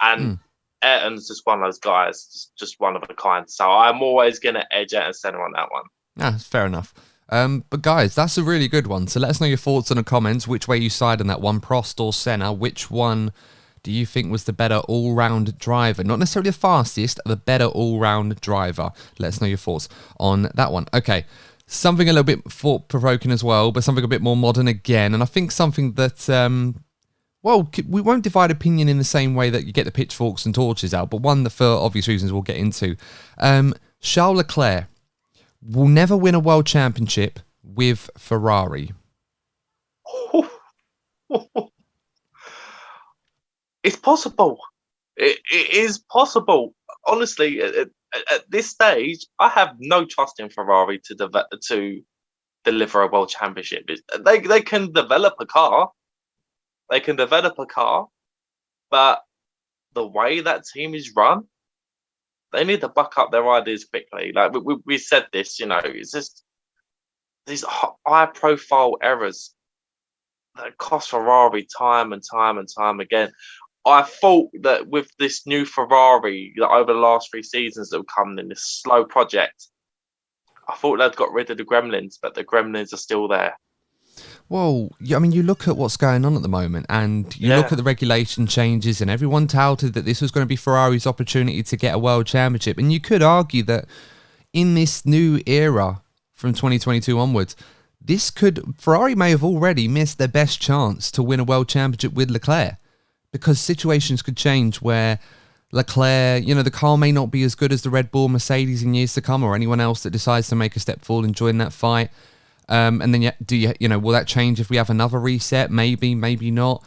And Ayrton's just one of those guys, just one of a kind. So I'm always gonna edge Ayrton Senna on that one. Yeah, fair enough. But guys, that's a really good one. So let us know your thoughts in the comments, which way you side on that one, Prost or Senna. Which one do you think was the better all-round driver? Not necessarily the fastest, the better all-round driver. Let us know your thoughts on that one. Okay, something a little bit thought-provoking as well, but something a bit more modern again. And I think something that, we won't divide opinion in the same way that you get the pitchforks and torches out, but one that for obvious reasons we'll get into. Charles Leclerc will never win a world championship with Ferrari. It's possible. It is possible. Honestly, at this stage, I have no trust in Ferrari to deliver a world championship. They can develop a car. They can develop a car, but the way that team is run, they need to buck up their ideas quickly. Like we said this, it's just these high-profile errors that cost Ferrari time and time and time again. I thought that with this new Ferrari, over the last 3 seasons that have come in this slow project, I thought they'd got rid of the gremlins, but the gremlins are still there. Well, I mean, you look at what's going on at the moment, and you look at the regulation changes, and everyone touted that this was going to be Ferrari's opportunity to get a world championship. And you could argue that in this new era from 2022 onwards, Ferrari may have already missed their best chance to win a world championship with Leclerc, because situations could change where Leclerc, the car may not be as good as the Red Bull, Mercedes in years to come, or anyone else that decides to make a step forward and join that fight. And then, will that change if we have another reset? Maybe, maybe not.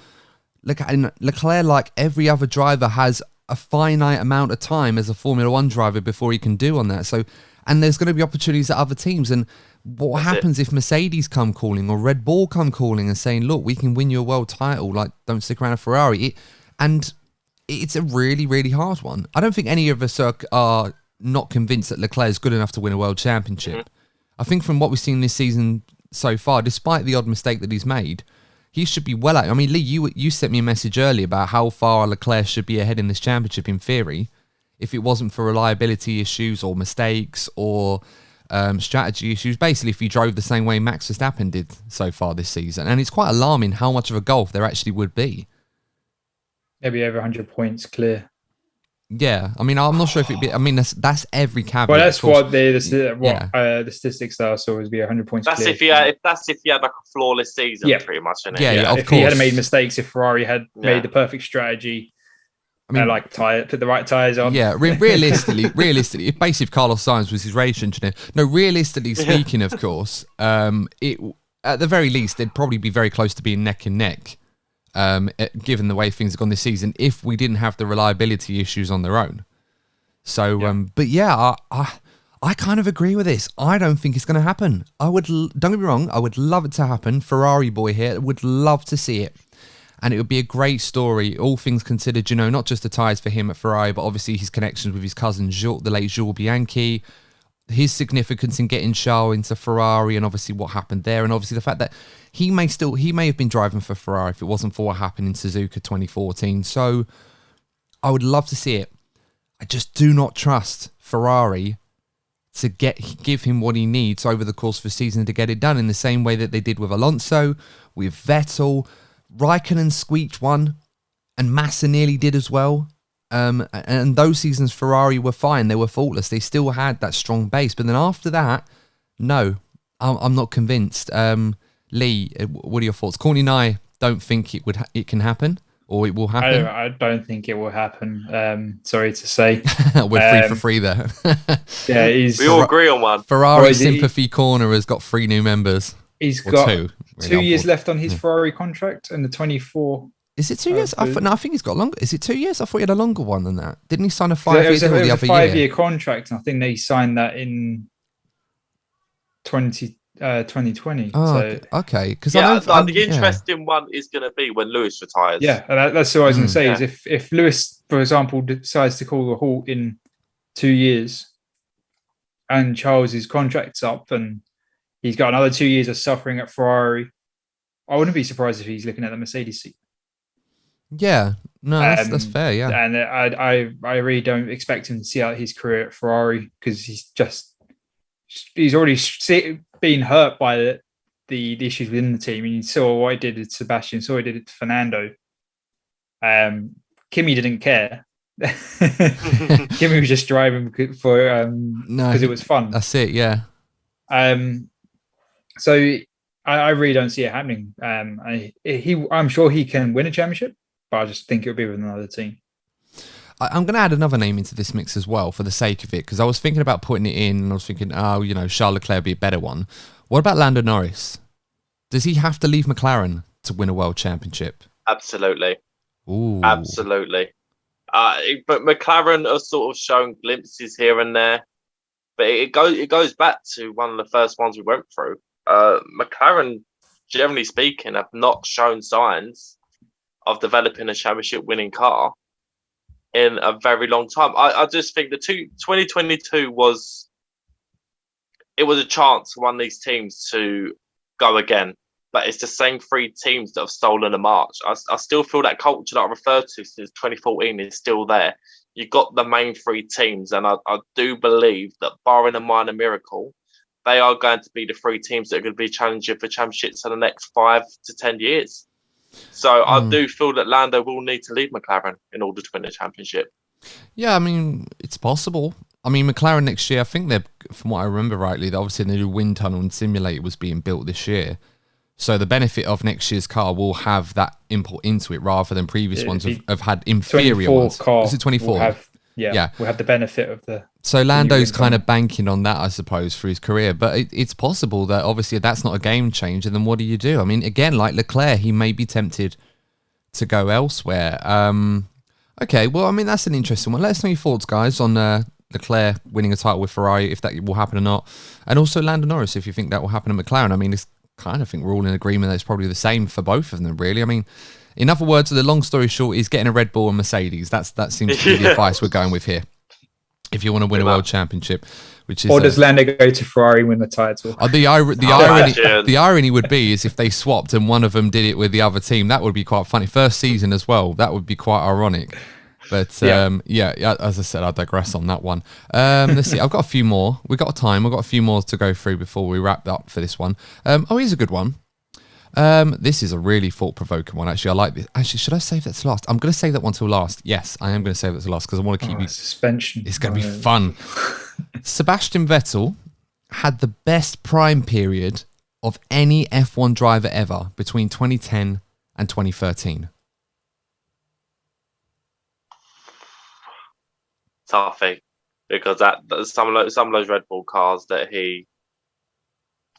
Look, Leclerc, like every other driver, has a finite amount of time as a Formula One driver before he can do on that. So, and there's going to be opportunities at other teams. And what happens if Mercedes come calling or Red Bull come calling and saying, look, we can win you a world title, like don't stick around a Ferrari? It's a really, really hard one. I don't think any of us are not convinced that Leclerc is good enough to win a world championship. Mm-hmm. I think from what we've seen this season so far, despite the odd mistake that he's made, he should be well out. I mean, Lee, you sent me a message earlier about how far Leclerc should be ahead in this championship in theory, if it wasn't for reliability issues or mistakes or strategy issues. Basically, if he drove the same way Max Verstappen did so far this season. And it's quite alarming how much of a gulf there actually would be. Maybe over 100 points clear. Yeah, I mean, I'm not sure if it'd be. I mean, that's every caveat. Well, that's what the statistics that I saw would be 100 points. That's clear. if he had like a flawless season, pretty much. Isn't it? Yeah, of if course. He had made mistakes, if Ferrari had made the perfect strategy, I mean, put the right tires on. Yeah, realistically, if basically if Carlos Sainz was his race engineer. No, realistically speaking, of course, it at the very least they'd probably be very close to being neck and neck. Given the way things have gone this season, if we didn't have the reliability issues on their own. So, but yeah, I kind of agree with this. I don't think it's going to happen. Don't get me wrong, I would love it to happen. Ferrari boy here, would love to see it. And it would be a great story, all things considered, not just the ties for him at Ferrari, but obviously his connections with his cousin, the late Jules Bianchi, his significance in getting Charles into Ferrari, and obviously what happened there, and obviously the fact that he may have been driving for Ferrari if it wasn't for what happened in Suzuka 2014. So I would love to see it. I just do not trust Ferrari to give him what he needs over the course of the season to get it done, in the same way that they did with Alonso, with Vettel. Raikkonen squeaked one, and Massa nearly did as well. And those seasons Ferrari were fine, they were faultless, they still had that strong base. But then after that, no, I'm not convinced. Lee, what are your thoughts? Courtney and I don't think it can happen, or it will happen. I don't think it will happen. Sorry to say. We're free there. Yeah, we all agree on one. Ferrari Sympathy Corner has got 3 new members. He's got 2 years left on his Ferrari contract, and the 24. Is it 2 years? I think he's got longer. Is it 2 years? I thought he had a longer one than that. Didn't he sign a 5-year deal the other year? It was a 5-year contract, and I think they signed that in 2020. Oh, okay. Because the interesting one is going to be when Lewis retires. Yeah, that's what I was going to say. Is if Lewis, for example, decides to call a halt in 2 years, and Charles's contract's up, and he's got another 2 years of suffering at Ferrari, I wouldn't be surprised if he's looking at the Mercedes seat. Yeah, no, that's fair. Yeah, and I really don't expect him to see out his career at Ferrari, because he's already been hurt by the issues within the team. And you saw what he did with Sebastian, saw what he did to Fernando. Kimi didn't care. Kimi was just driving for because it was fun. That's it. Yeah. So I really don't see it happening. I'm sure he can win a championship, but I just think it'll be with another team. I'm going to add another name into this mix as well for the sake of it, because I was thinking about putting it in, and I was thinking, Charles Leclerc would be a better one. What about Lando Norris? Does he have to leave McLaren to win a world championship? Absolutely. Ooh. Absolutely. But McLaren are sort of showing glimpses here and there, but it goes back to one of the first ones we went through. McLaren, generally speaking, have not shown signs of developing a championship winning car in a very long time. I just think 2022 was a chance for one of these teams to go again, but it's the same 3 teams that have stolen a march. I still feel that culture that I referred to since 2014 is still there. You got the main 3 teams, and I do believe that, barring a minor miracle, they are going to be the 3 teams that are going to be challenging for championships in the next 5 to 10 years. So I do feel that Lando will need to leave McLaren in order to win the championship. Yeah, I mean, it's possible. I mean, McLaren next year, I think from what I remember rightly, obviously the new wind tunnel and simulator was being built this year. So the benefit of next year's car will have that input into it rather than previous ones have had inferior ones. Car Is it 24? We'll have the benefit of the. So Lando's kind of banking on that, I suppose, for his career. But it's possible that obviously that's not a game changer. Then what do you do? I mean, again, like Leclerc, he may be tempted to go elsewhere. Okay, well, I mean, that's an interesting one. Let us know your thoughts, guys, on Leclerc winning a title with Ferrari, if that will happen or not. And also Lando Norris, if you think that will happen at McLaren. I mean, it's kind of think we're all in agreement that it's probably the same for both of them, really. I mean, in other words, the long story short is getting a Red Bull and Mercedes. That seems to be the advice we're going with here. If you want to win a world championship, which is, or does Lando go to Ferrari and win the title? The irony would be is if they swapped and one of them did it with the other team. That would be quite funny. First season as well. That would be quite ironic. But yeah, as I said, I digress on that one. Let's see. I've got a few more. We've got time. We've got a few more to go through before we wrap up for this one. Here's a good one. This is a really thought-provoking one. Actually, I like this. Actually, should I save that to last? I'm going to save that one till last. Yes, I am going to save that to last because I want to keep you. Suspension. It's going to be fun. Sebastian Vettel had the best prime period of any F1 driver ever between 2010 and 2013. Toughy, because that some of those Red Bull cars that he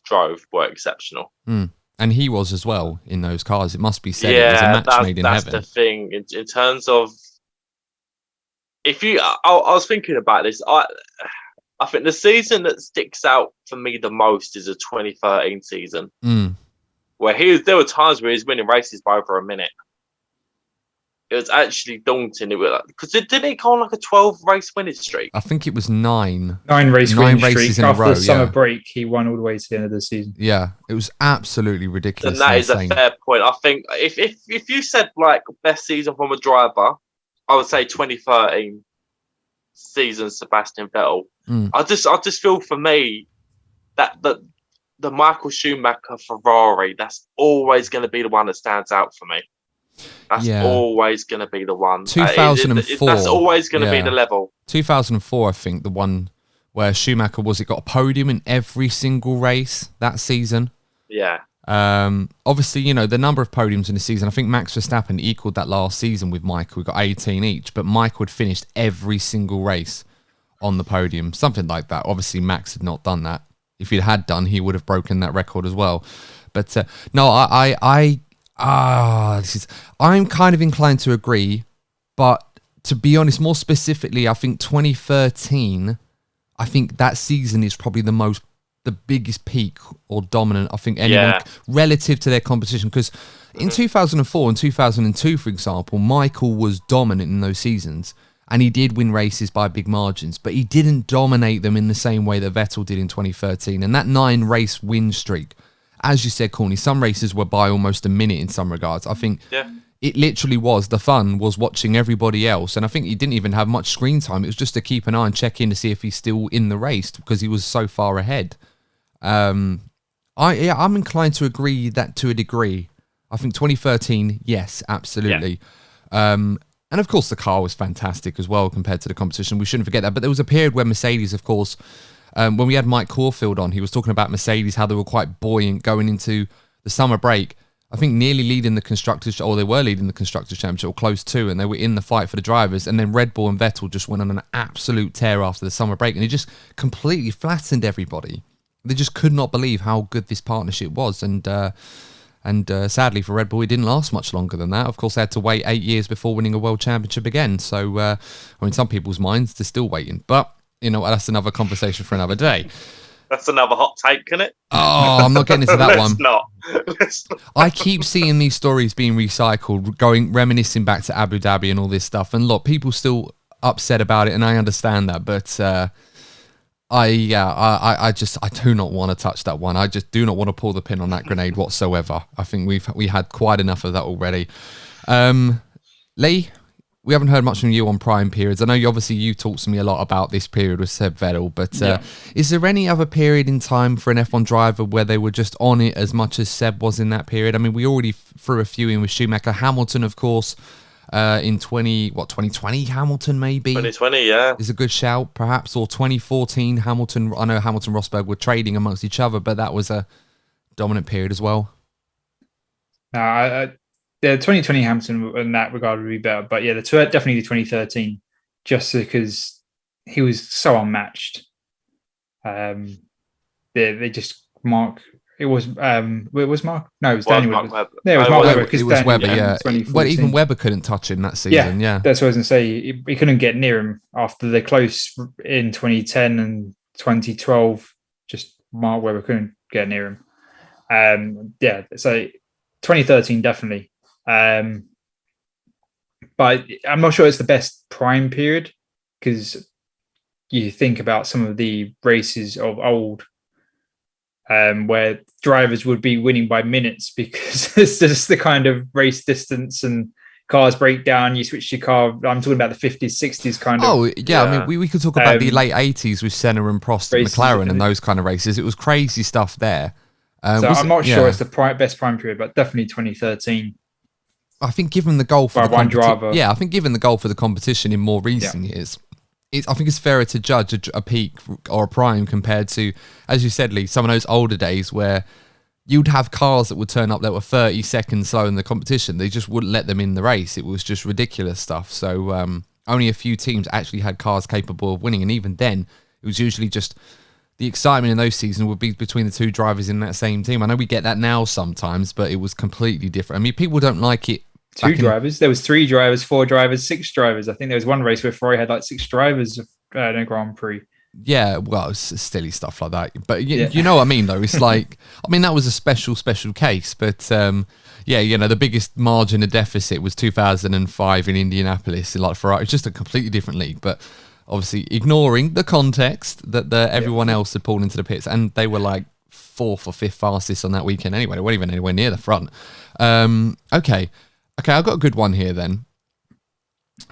drove were exceptional. And he was as well in those cars. It must be said, it was a match made in heaven. That's the thing. In terms of, I was thinking about this. I think the season that sticks out for me the most is the 2013 season, where there were times where he was winning races by over a minute. It was actually daunting. It was because didn't he go on like a 12 race winning streak? I think it was 9. 9 races in a row. After the summer break, he won all the way to the end of the season. Yeah, it was absolutely ridiculous. And that is a fair point. I think if you said like best season from a driver, I would say 2013 season Sebastian Vettel. I just feel for me that the Michael Schumacher Ferrari, that's always going to be the one that stands out for me. That's always going to be the one. 2004. That's always going to be the level. 2004, I think, the one where Schumacher got a podium in every single race that season. Yeah. Obviously, the number of podiums in the season, I think Max Verstappen equaled that last season with Michael. We got 18 each, but Michael had finished every single race on the podium, something like that. Obviously, Max had not done that. If he had done, he would have broken that record as well. But no, I'm kind of inclined to agree, but to be honest, more specifically, I think 2013, I think that season is probably the biggest peak or dominant, I think, anyone relative to their competition. Because in 2004 and 2002, for example, Michael was dominant in those seasons, and he did win races by big margins, but he didn't dominate them in the same way that Vettel did in 2013. And that 9-race win streak, as you said, Corny, some races were by almost a minute in some regards. I think it literally was. The fun was watching everybody else. And I think he didn't even have much screen time. It was just to keep an eye and check in to see if he's still in the race because he was so far ahead. I'm inclined to agree that to a degree. I think 2013, yes, absolutely. And of course, the car was fantastic as well compared to the competition. We shouldn't forget that. But there was a period where Mercedes, of course, when we had Mike Caulfield on, he was talking about Mercedes, how they were quite buoyant going into the summer break. I think nearly leading the Constructors, or they were leading the Constructors' Championship, or close to, and they were in the fight for the drivers. And then Red Bull and Vettel just went on an absolute tear after the summer break, and it just completely flattened everybody. They just could not believe how good this partnership was. And sadly for Red Bull, it didn't last much longer than that. Of course, they had to wait 8 years before winning a world championship again. So, in some people's minds, they're still waiting. But, that's another conversation for another day. That's another hot take, isn't it? Oh, I'm not getting into that one. Let's not. I keep seeing these stories being recycled, reminiscing back to Abu Dhabi and all this stuff. And look, people still upset about it, and I understand that. But I do not want to touch that one. I just do not want to pull the pin on that grenade whatsoever. I think we had quite enough of that already. Lee, we haven't heard much from you on prime periods. I know you talked to me a lot about this period with Seb Vettel, but is there any other period in time for an F1 driver where they were just on it as much as Seb was in that period? I mean, we already threw a few in with Schumacher. Hamilton, of course, in 2020 Hamilton maybe? 2020, yeah. Is a good shout, perhaps. Or 2014 Hamilton. I know Hamilton Rosberg were trading amongst each other, but that was a dominant period as well. The 2020 Hamilton in that regard would be better, but yeah, definitely the 2013, just because he was so unmatched. They just Mark. It was Mark. No, it was Daniel. Mark Webber. Yeah, it was Mark Webber. It was Webber. Yeah. Well, 2014. even Webber couldn't touch him that season. Yeah. That's what I was gonna say. He couldn't get near him after the close in 2010 and 2012. Just Mark Webber couldn't get near him. So 2013 definitely. But I'm not sure it's the best prime period, because you think about some of the races of old, where drivers would be winning by minutes because it's just the kind of race distance and cars break down. You switch your car. I'm talking about the 50s, 60s kind of. Oh, yeah. I mean, we could talk about the late 80s with Senna and Prost and McLaren and those kind of races. It was crazy stuff there. I'm not sure it's the best prime period, but definitely 2013. I think given the goal for one driver. Yeah, I think given the goal for the competition in more recent years, I think it's fairer to judge a peak or a prime compared to, as you said, Lee, some of those older days where you'd have cars that would turn up that were 30 seconds slow in the competition. They just wouldn't let them in the race. It was just ridiculous stuff. So only a few teams actually had cars capable of winning. And even then, it was usually just the excitement in those seasons would be between the two drivers in that same team. I know we get that now sometimes, but it was completely different. I mean, people don't like it. Two drivers. There was 3 drivers, 4 drivers, 6 drivers. I think there was one race where Ferrari had like 6 drivers in a Grand Prix. Yeah, well, it's silly stuff like that. But you know what I mean, though. It's like, I mean, that was a special case. But the biggest margin of deficit was 2005 in Indianapolis. Like Ferrari, it's just a completely different league. But obviously, ignoring the context that everyone else had pulled into the pits, and they were like 4th or 5th fastest on that weekend anyway. They weren't even anywhere near the front. Okay, I've got a good one here then.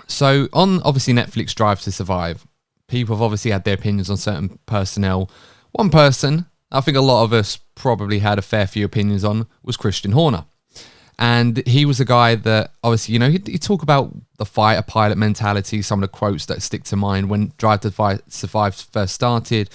So on, obviously, Netflix Drive to Survive, people have obviously had their opinions on certain personnel. One person, I think a lot of us probably had a fair few opinions on, was Christian Horner. And he was a guy that, obviously, he'd talk about the fighter pilot mentality, some of the quotes that stick to mind when Drive to Survive first started.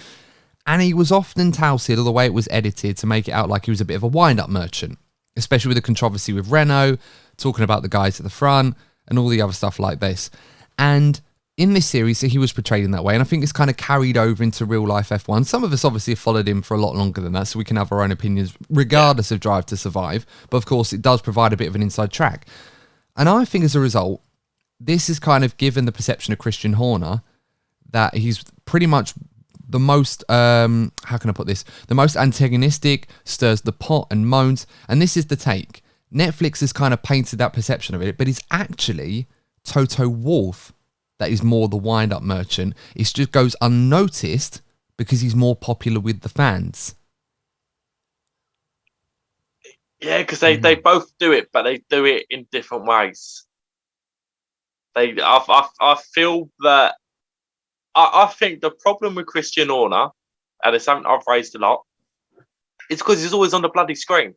And he was often touted, or the way it was edited, to make it out like he was a bit of a wind-up merchant, especially with the controversy with Renault, talking about the guys at the front and all the other stuff like this. And in this series, he was portrayed in that way. And I think it's kind of carried over into real life F1. Some of us obviously have followed him for a lot longer than that, so we can have our own opinions regardless of Drive to Survive. But of course, it does provide a bit of an inside track. And I think as a result, this has kind of given the perception of Christian Horner that he's pretty much the most, how can I put this? The most antagonistic, stirs the pot and moans. And this is the take. Netflix has kind of painted that perception of it, but it's actually Toto Wolff that is more the wind-up merchant. It just goes unnoticed because he's more popular with the fans. Yeah, because they both do it, but they do it in different ways. I feel that I think the problem with Christian Horner, and it's something I've raised a lot, is because he's always on the bloody screen.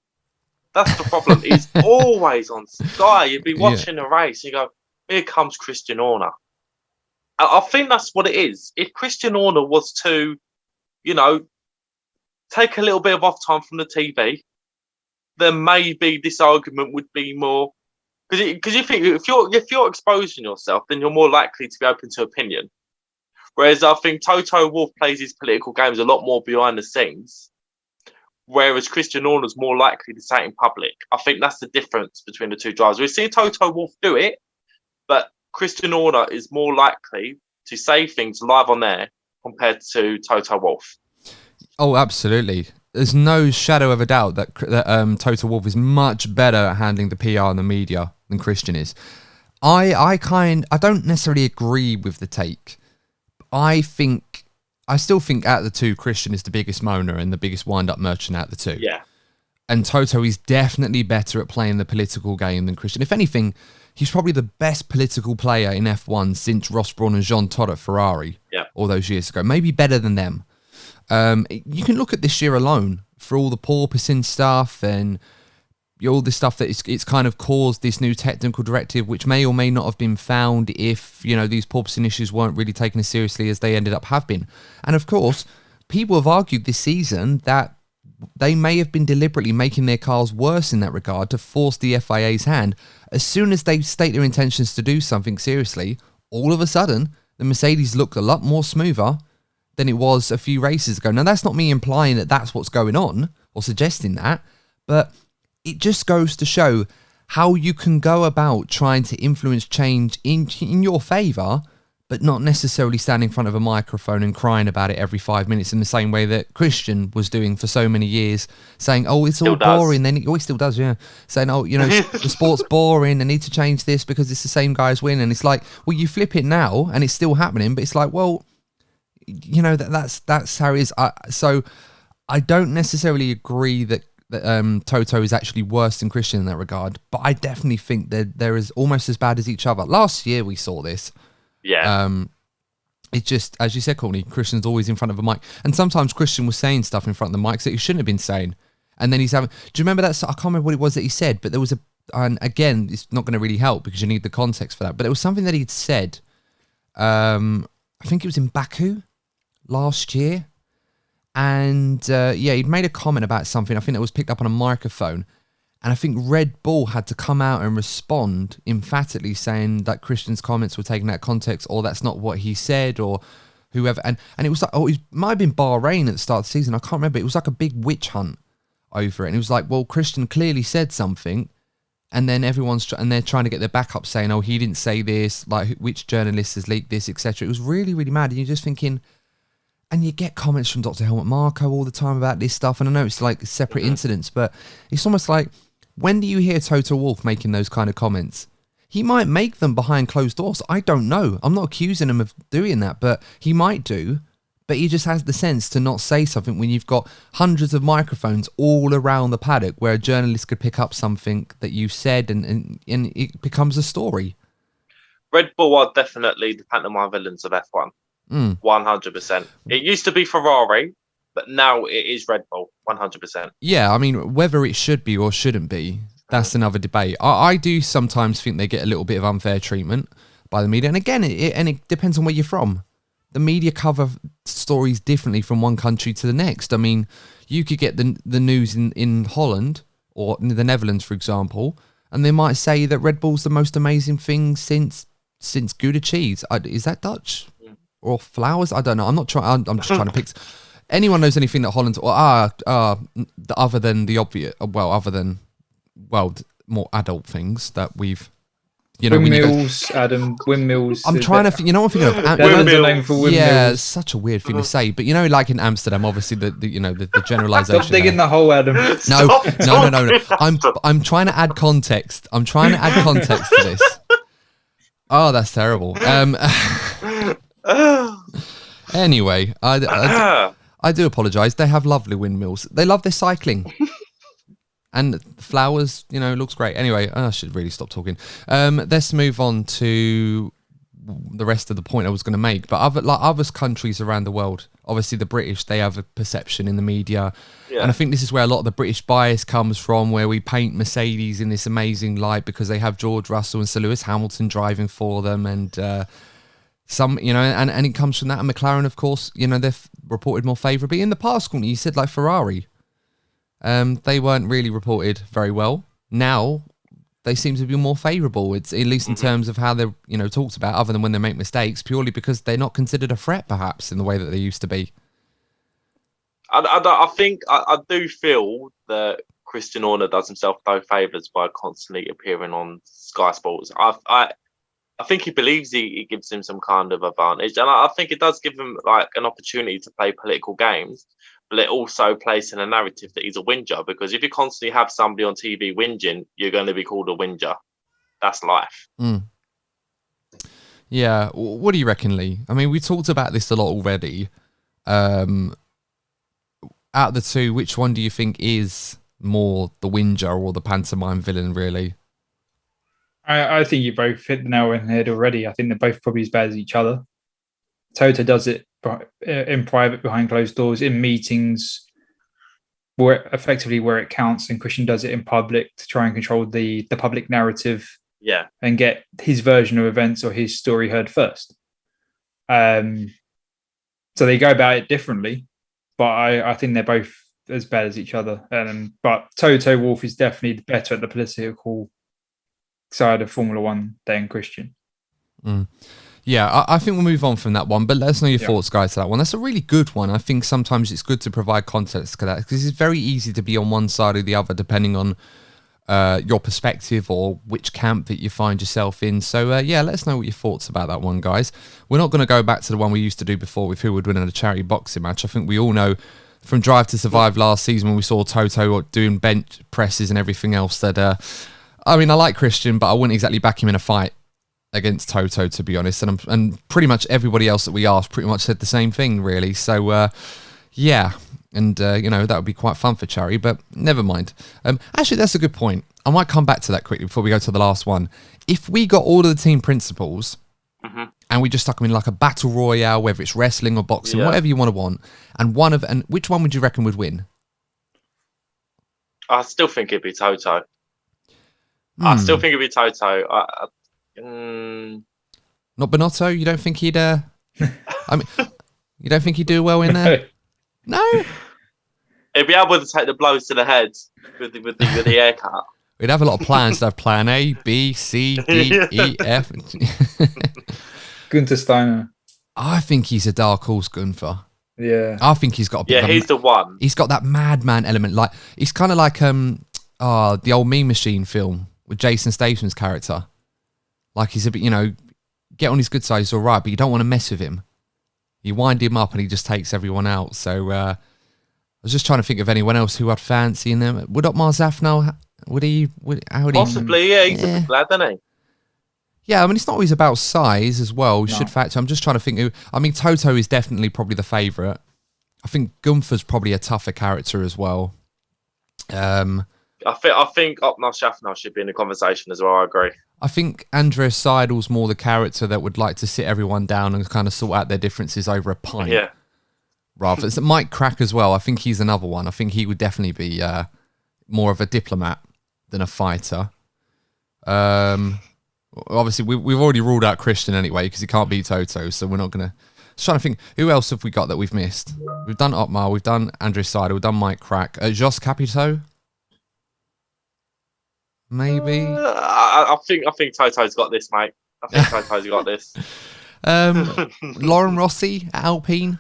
That's the problem. He's always on Sky. You'd be watching a race, you go, here comes Christian Horner. I think that's what it is. If Christian Horner was to, take a little bit of off time from the TV, then maybe this argument would be more, because you think if you're exposing yourself, then you're more likely to be open to opinion. Whereas I think Toto Wolff plays his political games a lot more behind the scenes. Whereas Christian Horner's more likely to say it in public. I think that's the difference between the two drivers. We see Toto Wolff do it, but Christian Horner is more likely to say things live on air compared to Toto Wolff. Oh, absolutely. There's no shadow of a doubt that Toto Wolff is much better at handling the PR and the media than Christian is. I don't necessarily agree with the take. I still think out of the two, Christian is the biggest moaner and the biggest wind-up merchant out of the two. Yeah. And Toto is definitely better at playing the political game than Christian. If anything, he's probably the best political player in F1 since Ross Brawn and Jean Todt at Ferrari all those years ago. Maybe better than them. You can look at this year alone for all the porpoising stuff and all this stuff that it's kind of caused this new technical directive, which may or may not have been found if, these porpoising issues weren't really taken as seriously as they ended up have been. And of course, people have argued this season that they may have been deliberately making their cars worse in that regard to force the FIA's hand. As soon as they state their intentions to do something seriously, all of a sudden, the Mercedes looked a lot more smoother than it was a few races ago. Now, that's not me implying that that's what's going on or suggesting that, but it just goes to show how you can go about trying to influence change in your favour, but not necessarily stand in front of a microphone and crying about it every 5 minutes in the same way that Christian was doing for so many years, saying, oh, it's all boring. Then he still does, yeah. Saying, oh, you know, the sport's boring, I need to change this because it's the same guys win. And it's like, well, you flip it now and it's still happening, but it's like, well, you know, that's how it is. So I don't necessarily agree that Toto is actually worse than Christian in that regard, but I definitely think that they're almost as bad as each other. Last year we saw this. Yeah. It's just, as you said, Courtney, Christian's always in front of a mic. And sometimes Christian was saying stuff in front of the mics that he shouldn't have been saying. And then he's having... Do you remember that? I can't remember what it was that he said, but there was a... And again, it's not going to really help because you need the context for that. But it was something that he'd said. I think it was in Baku last year. And he'd made a comment about something. I think that was picked up on a microphone. And I think Red Bull had to come out and respond emphatically saying that Christian's comments were taken out of context, or that's not what he said, or whoever. And it was like, it might have been Bahrain at the start of the season. I can't remember. It was like a big witch hunt over it. And it was like, well, Christian clearly said something. And then they're trying to get their back up saying, oh, he didn't say this, like which journalist has leaked this, etc. It was really, really mad. And you're just thinking, and you get comments from Dr. Helmut Marko all the time about this stuff. And I know it's like separate incidents, but it's almost like, when do you hear Toto Wolff making those kind of comments? He might make them behind closed doors. I don't know. I'm not accusing him of doing that, but he might do. But he just has the sense to not say something when you've got hundreds of microphones all around the paddock where a journalist could pick up something that you said and it becomes a story. Red Bull are definitely the pantomime villains of F1. 100%. It used to be Ferrari, but now it is Red Bull, 100%. Yeah, I mean, whether it should be or shouldn't be, that's another debate. I do sometimes think they get a little bit of unfair treatment by the media. And again, it depends on where you're from. The media cover stories differently from one country to the next. I mean, you could get the news in Holland or in the Netherlands, for example, and they might say that Red Bull's the most amazing thing since Gouda cheese. Is that Dutch? Or flowers? I don't know. I'm just trying to pick... Anyone knows anything that Holland other than the obvious, more adult things that we've, windmills, windmills. I'm trying to, I'm thinking of windmills. Yeah, it's such a weird thing to say, but like in Amsterdam, obviously the generalization. Stop digging the hole, Adam. No. I'm trying to add context. I'm trying to add context to this. Oh, that's terrible. Anyway, I do apologise. They have lovely windmills. They love their cycling. And flowers, looks great. Anyway, I should really stop talking. Let's move on to the rest of the point I was going to make. But other countries around the world, obviously the British, they have a perception in the media. Yeah. And I think this is where a lot of the British bias comes from, where we paint Mercedes in this amazing light because they have George Russell and Sir Lewis Hamilton driving for them. And... some, and it comes from that. And McLaren, of course, they're reported more favourably. In the past, you said like Ferrari, they weren't really reported very well. Now they seem to be more favourable. It's at least in terms of how they're, talked about, other than when they make mistakes, purely because they're not considered a threat, perhaps, in the way that they used to be. I do feel that Christian Horner does himself no favours by constantly appearing on Sky Sports. I think he believes it gives him some kind of advantage. And I think it does give him like an opportunity to play political games, but it also plays in a narrative that he's a whinger, because if you constantly have somebody on TV whinging, you're going to be called a whinger. That's life. Yeah. What do you reckon, Lee? I mean, we talked about this a lot already. Out of the two, which one do you think is more the whinger or the pantomime villain, really? I think you both hit the nail on the head already. I think they're both probably as bad as each other. Toto does it in private, behind closed doors, in meetings, where it counts, and Christian does it in public to try and control the public narrative. Yeah, and get his version of events or his story heard first. So they go about it differently, but I think they're both as bad as each other. But Toto Wolff is definitely better at the political side of Formula One than Christian. Yeah, I think we'll move on from that one, but let us know your thoughts, guys, to that one. That's a really good one. I think sometimes it's good to provide context to that because it's very easy to be on one side or the other depending on your perspective or which camp that you find yourself in. So, let us know what your thoughts about that one, guys. We're not going to go back to the one we used to do before with who would win in a charity boxing match. I think we all know from Drive to Survive last season when we saw Toto doing bench presses and everything else that, I like Christian, but I wouldn't exactly back him in a fight against Toto, to be honest, and pretty much everybody else that we asked pretty much said the same thing, really. So, and that would be quite fun for charity, but never mind. Actually, that's a good point. I might come back to that quickly before we go to the last one. If we got all of the team principals and we just stuck them in like a battle royale, whether it's wrestling or boxing, whatever you want, and which one would you reckon would win? I still think it'd be Toto. I still think it'd be Toto. Not Binotto? You don't think he'd? You don't think he'd do well in there? No. He'd be able to take the blows to the head with the haircut. We'd have a lot of plans to have plan A, B, C, D, E, F. Gunther Steiner. I think he's a dark horse, Gunther. Yeah. I think he's got a bit of he's the one. He's got that madman element. Like he's kind of like the old Mean Machine film with Jason Statham's character. Like he's a bit, get on his good side, he's all right, but you don't want to mess with him. You wind him up and he just takes everyone out. So I was just trying to think of anyone else who I'd fancy in them. Would Otmar Zafnal, Possibly, yeah, he's a big lad, isn't he? Yeah, it's not always about size as well. We should factor. I'm just trying to think who. Toto is definitely probably the favourite. I think Gunther's probably a tougher character as well. I think Otmar Zafnal should be in the conversation as well. I agree. I think Andreas Seidel's more the character that would like to sit everyone down and kind of sort out their differences over a pint. Yeah. Rather, it's Mike Crack as well. I think he's another one. I think he would definitely be more of a diplomat than a fighter. Obviously, we've already ruled out Christian anyway because he can't beat Toto, so we're not going to... Just trying to think, who else have we got that we've missed? We've done Otmar, we've done Andreas Seidel, we've done Mike Crack. Jos Capito? Maybe? I think Toto's got this, mate. I think Toto's got this. Lauren Rossi at Alpine?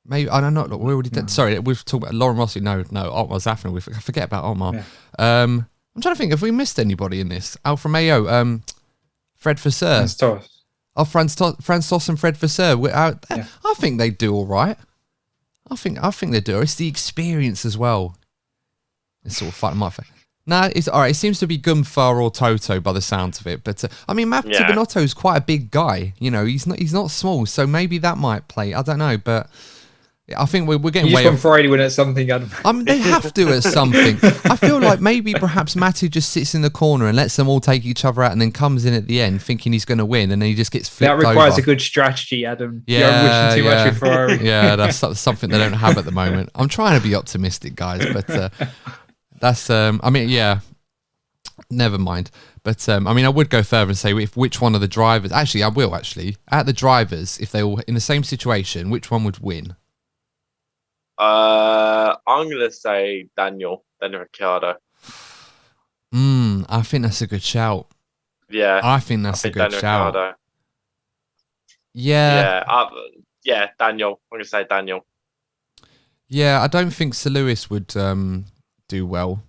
Maybe, I don't know. Look, we already did. Sorry, we've talked about Lauren Rossi. No, Otmar Zafnal. I forget about Otmar. Yeah. I'm trying to think, have we missed anybody in this? Alfa Romeo, Fred Vasseur. Franz and Fred Vasseur. I think they do all right. I think they do. It's the experience as well. It's sort of fighting my face. No, it's all right. It seems to be Gunther or Toto by the sounds of it. But Mattia Binotto is quite a big guy. He's not small, so maybe that might play. I don't know, but I think we're getting you way just want Ferrari win at something. They have to at something. I feel like maybe perhaps Matty just sits in the corner and lets them all take each other out, and then comes in at the end thinking he's going to win, and then he just gets flipped over. That requires a good strategy, Adam. Yeah, you're wishing too much with Ferrari. Yeah, that's something they don't have at the moment. I'm trying to be optimistic, guys, but that's never mind. But I would go further and say which one of the drivers. Actually, I will. At the drivers, if they all in the same situation, which one would win? I'm gonna say Daniel Ricciardo. I think that's a good shout. Yeah, I think that's a good Daniel shout. Ricciardo. Yeah, Daniel. I'm gonna say Daniel. Yeah, I don't think Sir Lewis would do well.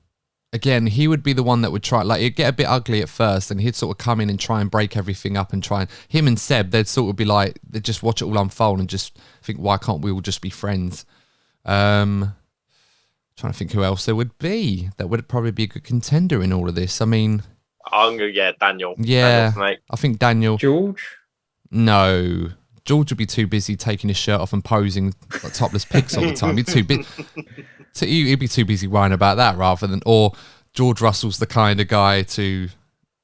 Again, he would be the one that would try. Like, it'd get a bit ugly at first, and he'd sort of come in and try and break everything up and him and Seb, they'd sort of be like, they'd just watch it all unfold and just think, why can't we all just be friends? Trying to think who else there would be that would probably be a good contender in all of this. I'm gonna Daniel. Yeah, Daniel, I think Daniel. George? No, George would be too busy taking his shirt off and posing like topless pics all the time. He'd be too busy worrying about that rather than. Or George Russell's the kind of guy to,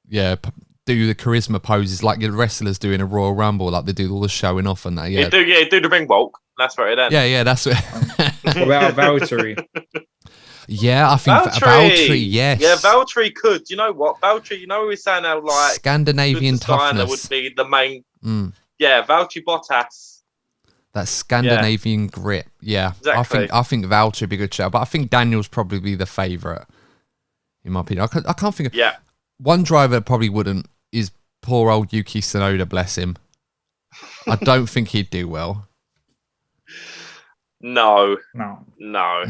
do the charisma poses like your wrestlers do in a Royal Rumble, like they do all the showing off and that. Yeah, do the ring walk. That's right then. Yeah, that's it. What about Valtteri? Yeah, I think Valtteri, yes. Yeah, Valtteri could. You know what? Valtteri, we were saying how Scandinavian toughness would be the main. Yeah, Valtteri Bottas. That Scandinavian grit. Yeah. Exactly. I think Valtteri would be a good shout, but I think Daniel's probably the favourite, in my opinion. I can't think of... Yeah. One driver that probably wouldn't is poor old Yuki Tsunoda, bless him. I don't think he'd do well. No. No.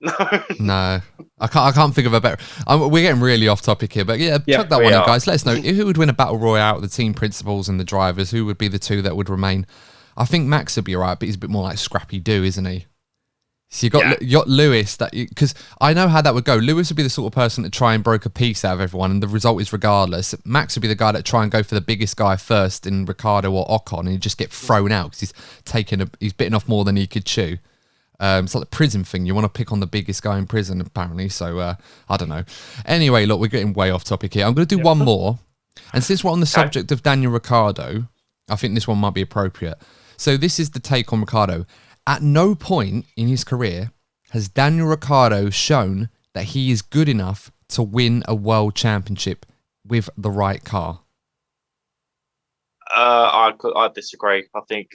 I can't think of a better... we're getting really off topic here, but chuck that one in, guys. Let us know who would win a battle royale out of the team principals and the drivers. Who would be the two that would remain? I think Max would be alright, but he's a bit more like Scrappy Doo, isn't he? So you got Lewis, because I know how that would go. Lewis would be the sort of person to try and broke a piece out of everyone, and the result is regardless. Max would be the guy that try and go for the biggest guy first in Ricciardo or Ocon, and he'd just get thrown out because he's bitten off more than he could chew. It's like the prison thing. You want to pick on the biggest guy in prison, apparently. So I don't know. Anyway, look, we're getting way off topic here. I'm going to do one more, and since we're on the subject of Daniel Ricciardo, I think this one might be appropriate. So this is the take on Ricciardo. At no point in his career has Daniel Ricciardo shown that he is good enough to win a world championship with the right car. I disagree. I think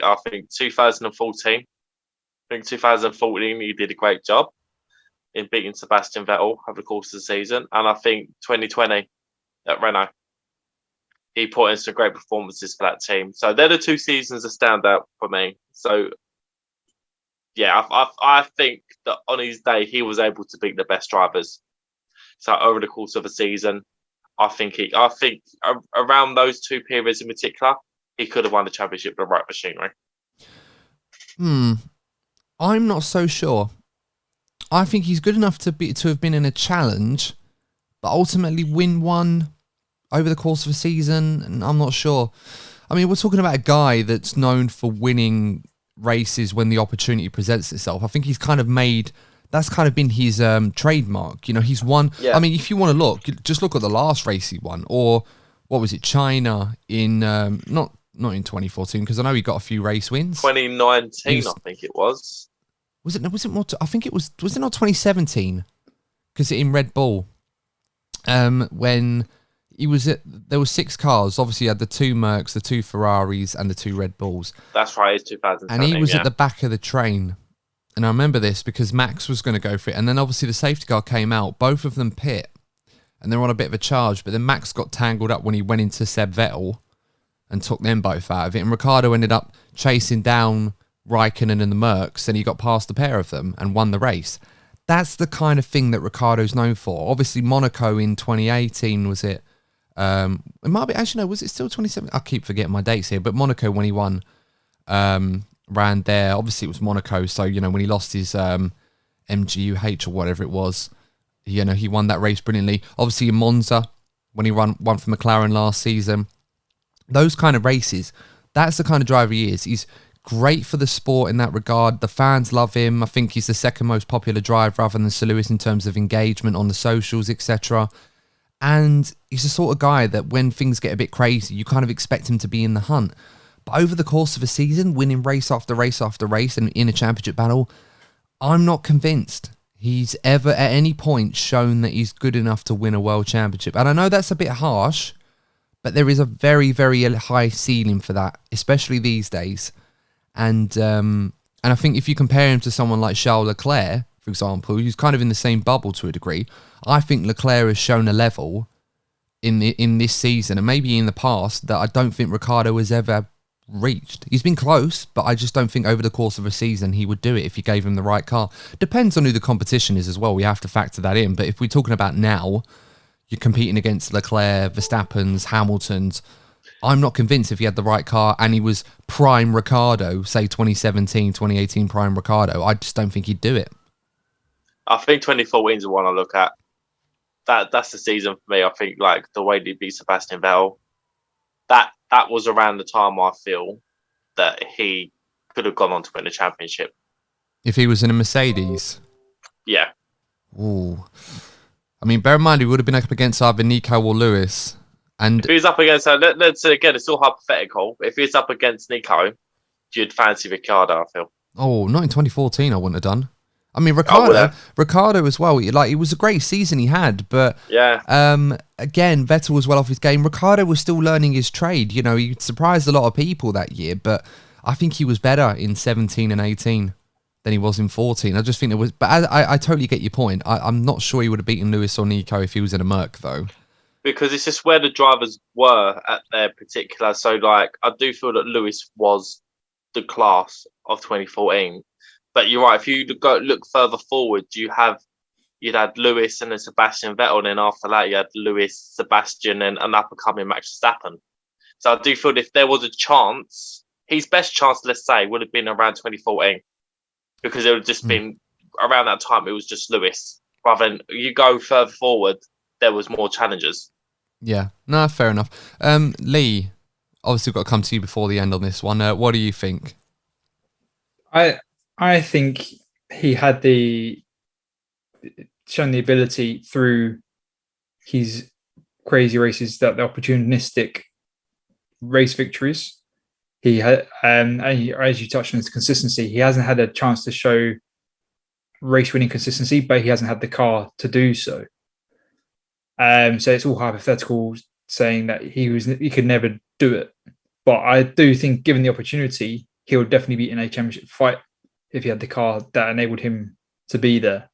2014. I think 2014 he did a great job in beating Sebastian Vettel over the course of the season, and I think 2020 at Renault he put in some great performances for that team. So they're the two seasons that stand out for me. So. Yeah, I think that on his day he was able to beat the best drivers. So over the course of a season, I think around those two periods in particular, he could have won the championship with the right machinery. I'm not so sure. I think he's good enough to have been in a challenge, but ultimately win one over the course of a season, and I'm not sure. I mean, we're talking about a guy that's known for winning races when the opportunity presents itself. I think he's kind of that's kind of been his trademark. You know, he's won. Yeah. I mean, if you want to look, just look at the last race he won, or what was it, China in not in 2014, because I know he got a few race wins. 2019, I think it was. Was it more? I think it was it not 2017? Because in Red Bull, when he was there were 6 cars. Obviously, he had the 2 Mercs, the 2 Ferraris, and the 2 Red Bulls. That's right, it's 2017. And he was at the back of the train. And I remember this because Max was going to go for it. And then obviously the safety car came out. Both of them pit. And they were on a bit of a charge. But then Max got tangled up when he went into Seb Vettel and took them both out of it. And Ricciardo ended up chasing down Raikkonen and the Mercs. And he got past the pair of them and won the race. That's the kind of thing that Ricciardo's known for. Obviously, Monaco in 2018 was it. It might be, actually, no, was it still 2017? I keep forgetting my dates here, but Monaco, when he won, ran there. Obviously, it was Monaco, so, you know, when he lost his MGUH or whatever it was, you know, he won that race brilliantly. Obviously, in Monza, when he won for McLaren last season. Those kind of races, that's the kind of driver he is. He's great for the sport in that regard. The fans love him. I think he's the second most popular driver other than Sir Lewis in terms of engagement on the socials, etc. And he's the sort of guy that when things get a bit crazy, you kind of expect him to be in the hunt. But over the course of a season, winning race after race after race and in a championship battle, I'm not convinced he's ever at any point shown that he's good enough to win a world championship. And I know that's a bit harsh, but there is a very, very high ceiling for that, especially these days. And I think if you compare him to someone like Charles Leclerc, for example, who's kind of in the same bubble to a degree, I think Leclerc has shown a level in this season and maybe in the past that I don't think Ricciardo has ever reached. He's been close, but I just don't think over the course of a season he would do it if you gave him the right car. Depends on who the competition is as well. We have to factor that in. But if we're talking about now, you're competing against Leclerc, Verstappen's, Hamilton's. I'm not convinced if he had the right car and he was prime Ricciardo, say 2017, 2018 prime Ricciardo, I just don't think he'd do it. I think 2014 is the one I look at. That's the season for me. I think like the way they beat Sebastian Vettel, that was around the time I feel that he could have gone on to win the championship. If he was in a Mercedes? Yeah. Ooh. I mean, bear in mind, he would have been up against either Nico or Lewis. And if he's up against, let's say again, it's all hypothetical. If he's up against Nico, you'd fancy Ricciardo, I feel. Oh, not in 2014, I wouldn't have done. I mean, Ricciardo as well. Like, it was a great season he had, but yeah. Again, Vettel was well off his game. Ricciardo was still learning his trade. You know, he surprised a lot of people that year, but I think he was better in 17 and 18 than he was in 14. I just think there was, but I totally get your point. I'm not sure he would have beaten Lewis or Nico if he was in a Merc though. Because it's just where the drivers were at their particular. So, like, I do feel that Lewis was the class of 2014. But you're right. If you look further forward, you'd had Lewis and then Sebastian Vettel, and then after that you had Lewis, Sebastian, and an up-and-coming Max Verstappen. So I do feel if there was a chance, his best chance, let's say, would have been around 2014, because it would have just been around that time. It was just Lewis. Rather than you go further forward, there was more challenges. Yeah, no, fair enough. Lee, obviously we've got to come to you before the end on this one. What do you think? I think he had shown the ability through his crazy races, that the opportunistic race victories. He had, as you touched on his consistency, he hasn't had a chance to show race winning consistency, but he hasn't had the car to do so. So it's all hypothetical, saying that he could never do it. But I do think, given the opportunity, he would definitely be in a championship fight if he had the car that enabled him to be there.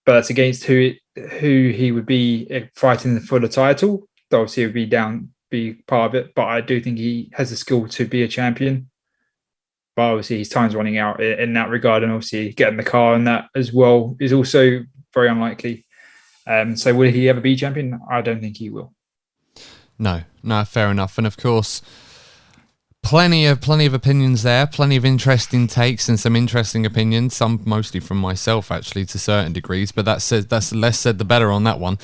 But that's against who he would be fighting for the title. Obviously, he would be part of it. But I do think he has the skill to be a champion. But obviously, his time's running out in that regard, and obviously getting the car and that as well is also very unlikely. So will he ever be champion? I don't think he will. No, fair enough. And of course, plenty of opinions there, plenty of interesting takes and some interesting opinions, some mostly from myself actually to certain degrees, but that's less said the better on that one.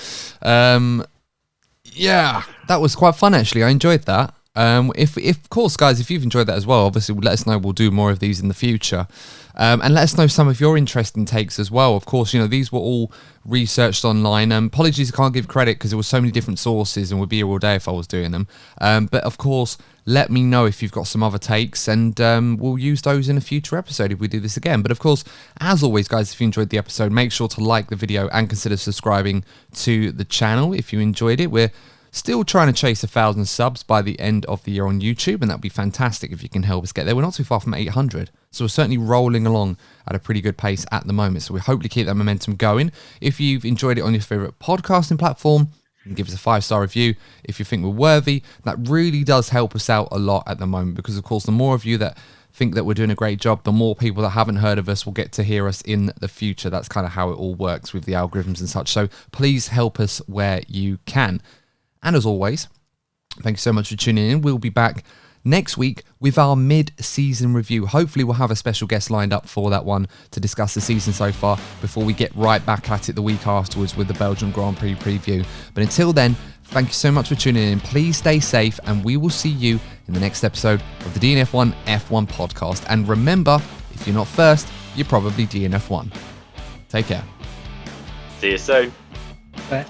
Yeah, that was quite fun actually. I enjoyed that. If of course, guys, if you've enjoyed that as well, obviously let us know. We'll do more of these in the future. And let us know some of your interesting takes as well. Of course, these were all researched online. Apologies, I can't give credit because there were so many different sources and would be here all day if I was doing them. But of course, let me know if you've got some other takes, and we'll use those in a future episode if we do this again. But of course, as always, guys, if you enjoyed the episode, make sure to like the video and consider subscribing to the channel if you enjoyed it. We're still trying to chase 1,000 subs by the end of the year on YouTube, and that'd be fantastic if you can help us get there. We're not too far from 800, so we're certainly rolling along at a pretty good pace at the moment. So we hope to keep that momentum going. If you've enjoyed it on your favorite podcasting platform, you can give us a 5-star review if you think we're worthy. That really does help us out a lot at the moment, because of course the more of you that think that we're doing a great job, the more people that haven't heard of us will get to hear us in the future. That's kind of how it all works with the algorithms and such. So please help us where you can. And as always, thank you so much for tuning in. We'll be back next week with our mid-season review. Hopefully we'll have a special guest lined up for that one to discuss the season so far before we get right back at it the week afterwards with the Belgian Grand Prix preview. But until then, thank you so much for tuning in. Please stay safe, and we will see you in the next episode of the DNF1 F1 podcast. And remember, if you're not first, you're probably DNF1. Take care. See you soon. Bye.